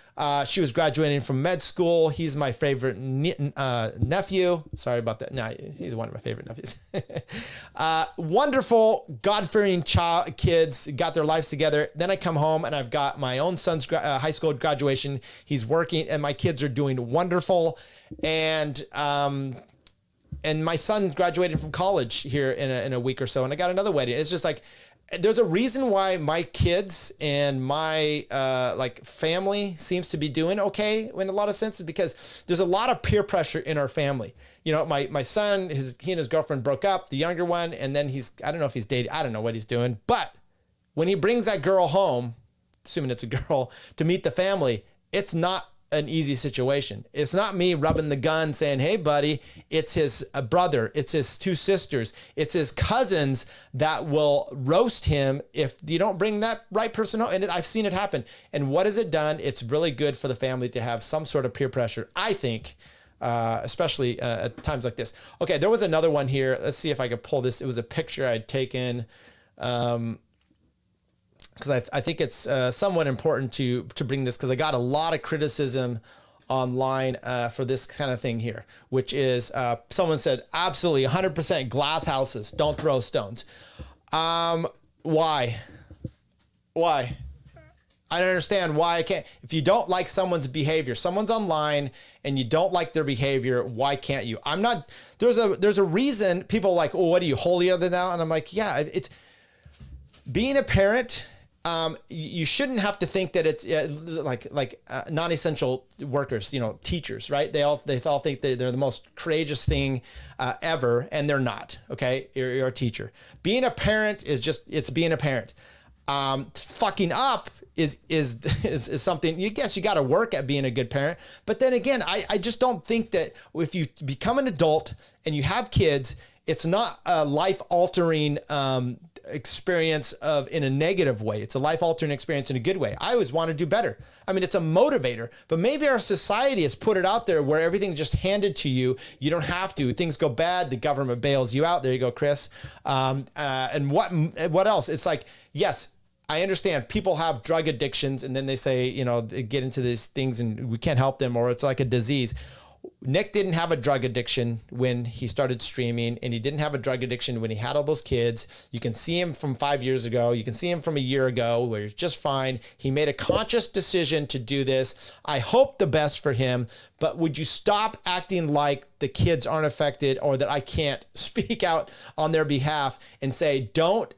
S9: She was graduating from med school. He's my favorite nephew. Sorry about that. No, he's one of my favorite nephews. Wonderful, God-fearing kids, got their lives together. Then I come home and I've got my own son's high school graduation. He's working and my kids are doing wonderful. And my son graduated from college here in a week or so. And I got another wedding. It's just like, there's a reason why my kids and my family seems to be doing okay in a lot of senses, because there's a lot of peer pressure in our family. You know, my son, he and his girlfriend broke up, the younger one, and then I don't know if he's dating, I don't know what he's doing, but when he brings that girl home, assuming it's a girl, to meet the family, it's not an easy situation. It's not me rubbing the gun saying, hey buddy, it's his brother, it's his 2 sisters, it's his cousins that will roast him if you don't bring that right person home. And I've seen it happen. And what has it done? It's really good for the family to have some sort of peer pressure, I think, especially at times like this. Okay, there was another one here. Let's see if I could pull this. It was a picture I'd taken. Because I think it's somewhat important to bring this, because I got a lot of criticism online for this kind of thing here, which is someone said, absolutely 100% glass houses, don't throw stones. Why? I don't understand why I can't. If you don't like someone's behavior, someone's online and you don't like their behavior, why can't you? I'm not, there's a reason people are like, oh, what are you, holier than thou? And I'm like, yeah, it's being a parent. You shouldn't have to think that it's like non-essential workers, you know, teachers, right? They all think they're the most courageous thing ever, and they're not. Okay, you're a teacher. Being a parent it's being a parent. Fucking up is something. You guess you got to work at being a good parent, but then again, I just don't think that if you become an adult and you have kids, it's not a life-altering experience in a negative way. It's a life-altering experience in a good way. I always want to do better. I mean, it's a motivator, but maybe our society has put it out there where everything's just handed to you. You don't have to. Things go bad, the government bails you out. There you go, Chris. And what else? It's like, yes, I understand people have drug addictions and then they say, you know, they get into these things and we can't help them, or it's like a disease. Nick didn't have a drug addiction when he started streaming, and he didn't have a drug addiction when he had all those kids. You can see him from 5 years ago. You can see him from a year ago where he's just fine. He made a conscious decision to do this. I hope the best for him, but would you stop acting like the kids aren't affected, or that I can't speak out on their behalf and say, don't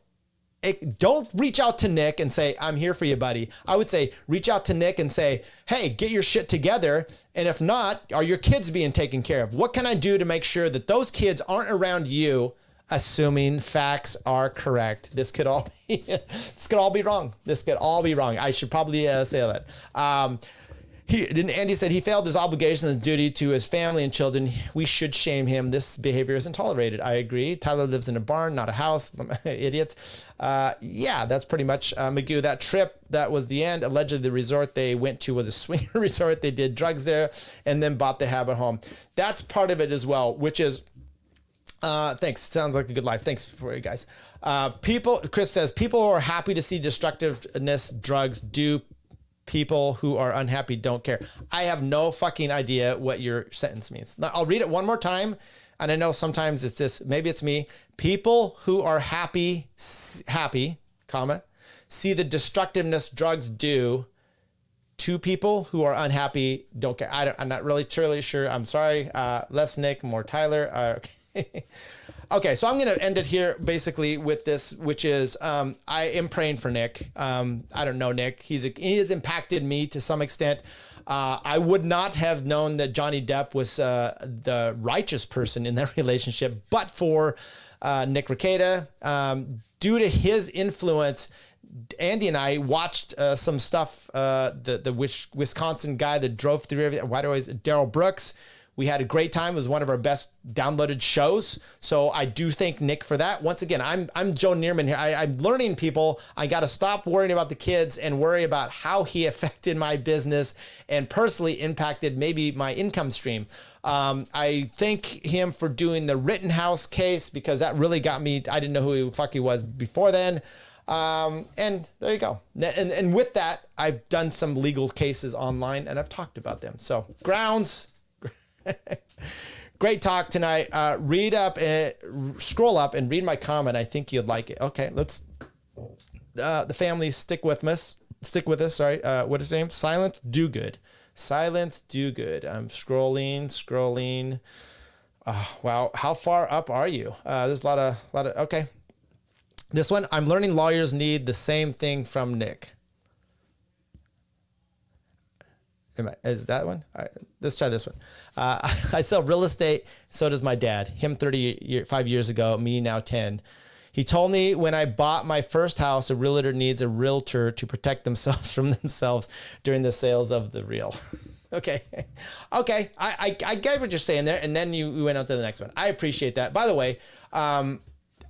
S9: reach out to Nick and say, I'm here for you, buddy. I would say, reach out to Nick and say, hey, get your shit together. And if not, are your kids being taken care of? What can I do to make sure that those kids aren't around you, assuming facts are correct? This could all be, wrong. This could all be wrong. I should probably say that. Andy said he failed his obligation and duty to his family and children. We should shame him. This behavior isn't tolerated. I agree. Tyler lives in a barn, not a house. Idiots. Yeah, that's pretty much Magoo. That trip, that was the end. Allegedly, the resort they went to was a swinger resort. They did drugs there and then bought the habit home. That's part of it as well, which is, thanks. Sounds like a good life. Thanks for you guys. Chris says, people who are happy to see destructiveness, drugs do. People who are unhappy don't care. I have no fucking idea what your sentence means. Now, I'll read it one more time. And I know sometimes it's this, maybe it's me. People who are happy, comma, see the destructiveness drugs do to people who are unhappy don't care. I'm not really sure. I'm sorry. Less Nick, more Tyler. Okay, so I'm going to end it here basically with this, which is I am praying for Nick. I don't know Nick. He has impacted me to some extent. I would not have known that Johnny Depp was the righteous person in that relationship, but for Nick Rekieta. Due to his influence, Andy and I watched some stuff, the Wisconsin guy that drove through everything. Daryl Brooks. We had a great time. It was one of our best downloaded shows. So I do thank Nick for that. Once again, I'm Joe Neerman here. I'm learning people. I got to stop worrying about the kids and worry about how he affected my business and personally impacted maybe my income stream. I thank him for doing the Rittenhouse case because that really got me. I didn't know who the fuck he was before then. And there you go. And with that, I've done some legal cases online and I've talked about them. So grounds. Great talk tonight. Scroll up and read my comment. I think you'd like it. Okay, let's. The family stick with us. Sorry. What is his name? Silent Do Good. Silent Do Good. I'm scrolling. Wow. How far up are you? There's a lot of. Okay. This one. I'm learning lawyers need the same thing from Nick. Is that one? All right, let's try this one. I sell real estate. So does my dad. Him 5 years ago, me now 10. He told me when I bought my first house, a realtor needs a realtor to protect themselves from themselves during the sales of the real. Okay. I get what you're saying there. And then you went on to the next one. I appreciate that. By the way, I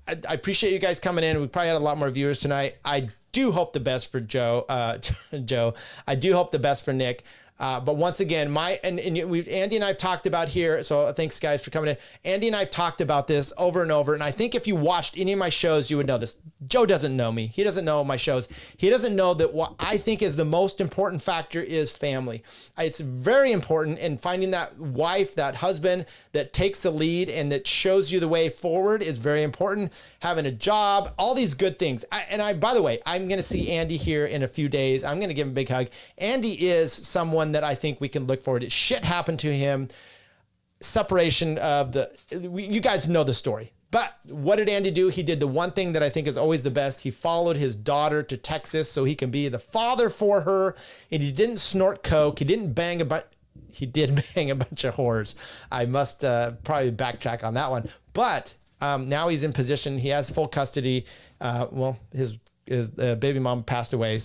S9: appreciate you guys coming in. We probably had a lot more viewers tonight. I do hope the best for Joe. I do hope the best for Nick. But once again, Andy and I've talked about here. So thanks guys for coming in. Andy and I've talked about this over and over. And I think if you watched any of my shows, you would know this. Joe doesn't know me. He doesn't know my shows. He doesn't know that what I think is the most important factor is family. It's very important in finding that wife, that husband that takes the lead and that shows you the way forward is very important. Having a job, all these good things. By the way, I'm going to see Andy here in a few days. I'm going to give him a big hug. Andy is someone that I think we can look forward to. Shit happened to him. Separation of you guys know the story. But what did Andy do? He did the one thing that I think is always the best. He followed his daughter to Texas so he can be the father for her. And he didn't snort coke. He didn't bang he did bang a bunch of whores. I must probably backtrack on that one. But now he's in position. He has full custody. His baby mom passed away.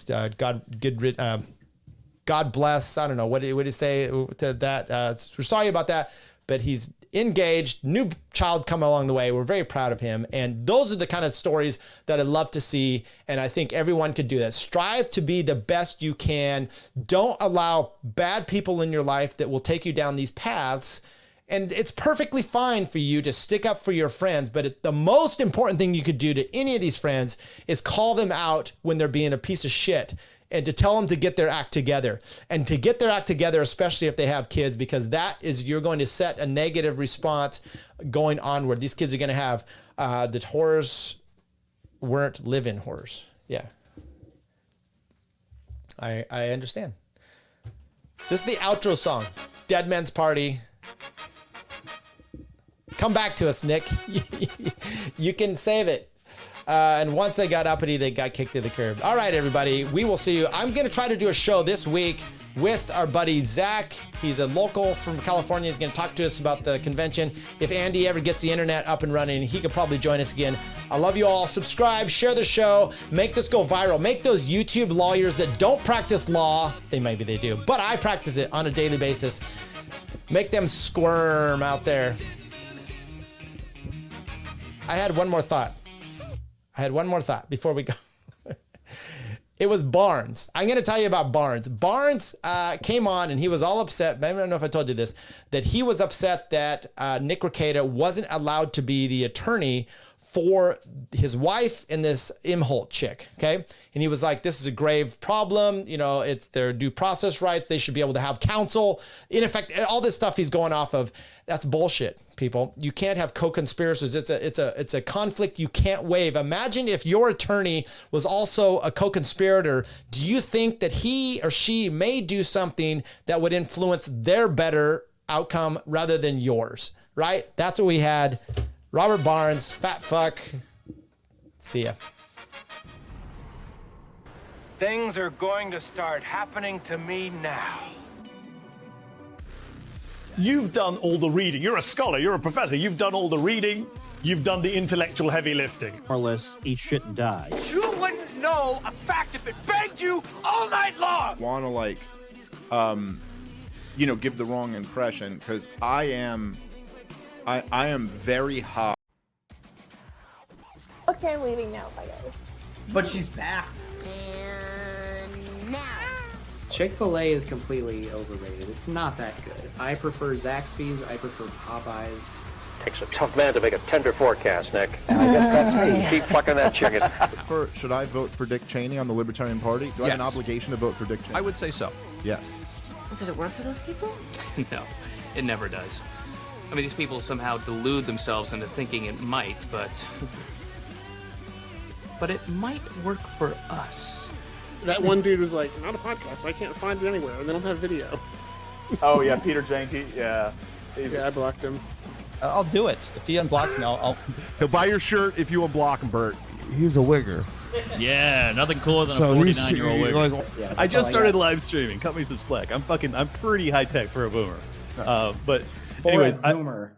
S9: God bless. I don't know. What did he say to that? We're sorry about that, but he's engaged, new child come along the way. We're very proud of him. And those are the kind of stories that I'd love to see. And I think everyone could do that. Strive to be the best you can. Don't allow bad people in your life that will take you down these paths. And it's perfectly fine for you to stick up for your friends. But the most important thing you could do to any of these friends is call them out when they're being a piece of shit. and to tell them to get their act together, and to get their act together, especially if they have kids, because that is, you're going to set a negative response going onward. These kids are going to have the horrors weren't live-in horrors. Yeah. I understand. This is the outro song. Dead Man's Party. Come back to us, Nick. You can save it. And once they got uppity, they got kicked to the curb. All right, everybody. We will see you. I'm going to try to do a show this week with our buddy Zach. He's a local from California. He's going to talk to us about the convention. If Andy ever gets the internet up and running, he could probably join us again. I love you all. Subscribe, share the show, make this go viral. Make those YouTube lawyers that don't practice law, maybe they do, but I practice it on a daily basis. Make them squirm out there. I had one more thought before we go. It was Barnes. I'm going to tell you about Barnes. Barnes came on and he was all upset. I don't know if I told you this, that he was upset that Nick Rekieta wasn't allowed to be the attorney for his wife and this Imholt chick, okay? And he was like, this is a grave problem. You know, it's their due process rights. They should be able to have counsel. In effect, all this stuff he's going off of, that's bullshit, people. You can't have co-conspirators. It's a conflict you can't waive. Imagine if your attorney was also a co-conspirator. Do you think that he or she may do something that would influence their better outcome rather than yours, right? That's what we had. Robert Barnes, fat fuck. See ya.
S2: Things are going to start happening to me now.
S3: You've done all the reading. You're a scholar. You're a professor. You've done all the reading. You've done the intellectual heavy lifting.
S12: More or less, eat shit and die.
S2: You wouldn't know a fact if it begged you all night long.
S5: Want to give the wrong impression, because I am very hot.
S13: Okay, I'm leaving now. Bye, guys.
S14: But she's back.
S13: And now.
S14: Chick-fil-A is completely overrated. It's not that good. I prefer Zaxby's. I prefer Popeyes.
S15: Takes a tough man to make a tender forecast, Nick. I guess that's me. Keep fucking that chicken.
S5: Should I vote for Dick Cheney on the Libertarian Party? Do I have an obligation to vote for Dick Cheney?
S16: I would say so.
S5: Yes.
S13: Did it work for those people?
S16: No, it never does. I mean, these people somehow delude themselves into thinking it might, but it might work for us.
S17: That one dude was like, not a podcast, I can't find it anywhere, and they don't have video.
S18: Oh, yeah, Peter Janke, yeah.
S17: Yeah, I blocked him.
S9: I'll do it. If he unblocks me, I'll...
S5: He'll buy your shirt if you unblock him, Bert.
S12: He's a wigger. Yeah, nothing cooler than a 49-year-old wigger.
S18: Yeah,
S12: I just started live streaming. Cut me some slack. I'm pretty high tech for a boomer. But anyways,
S14: boomer.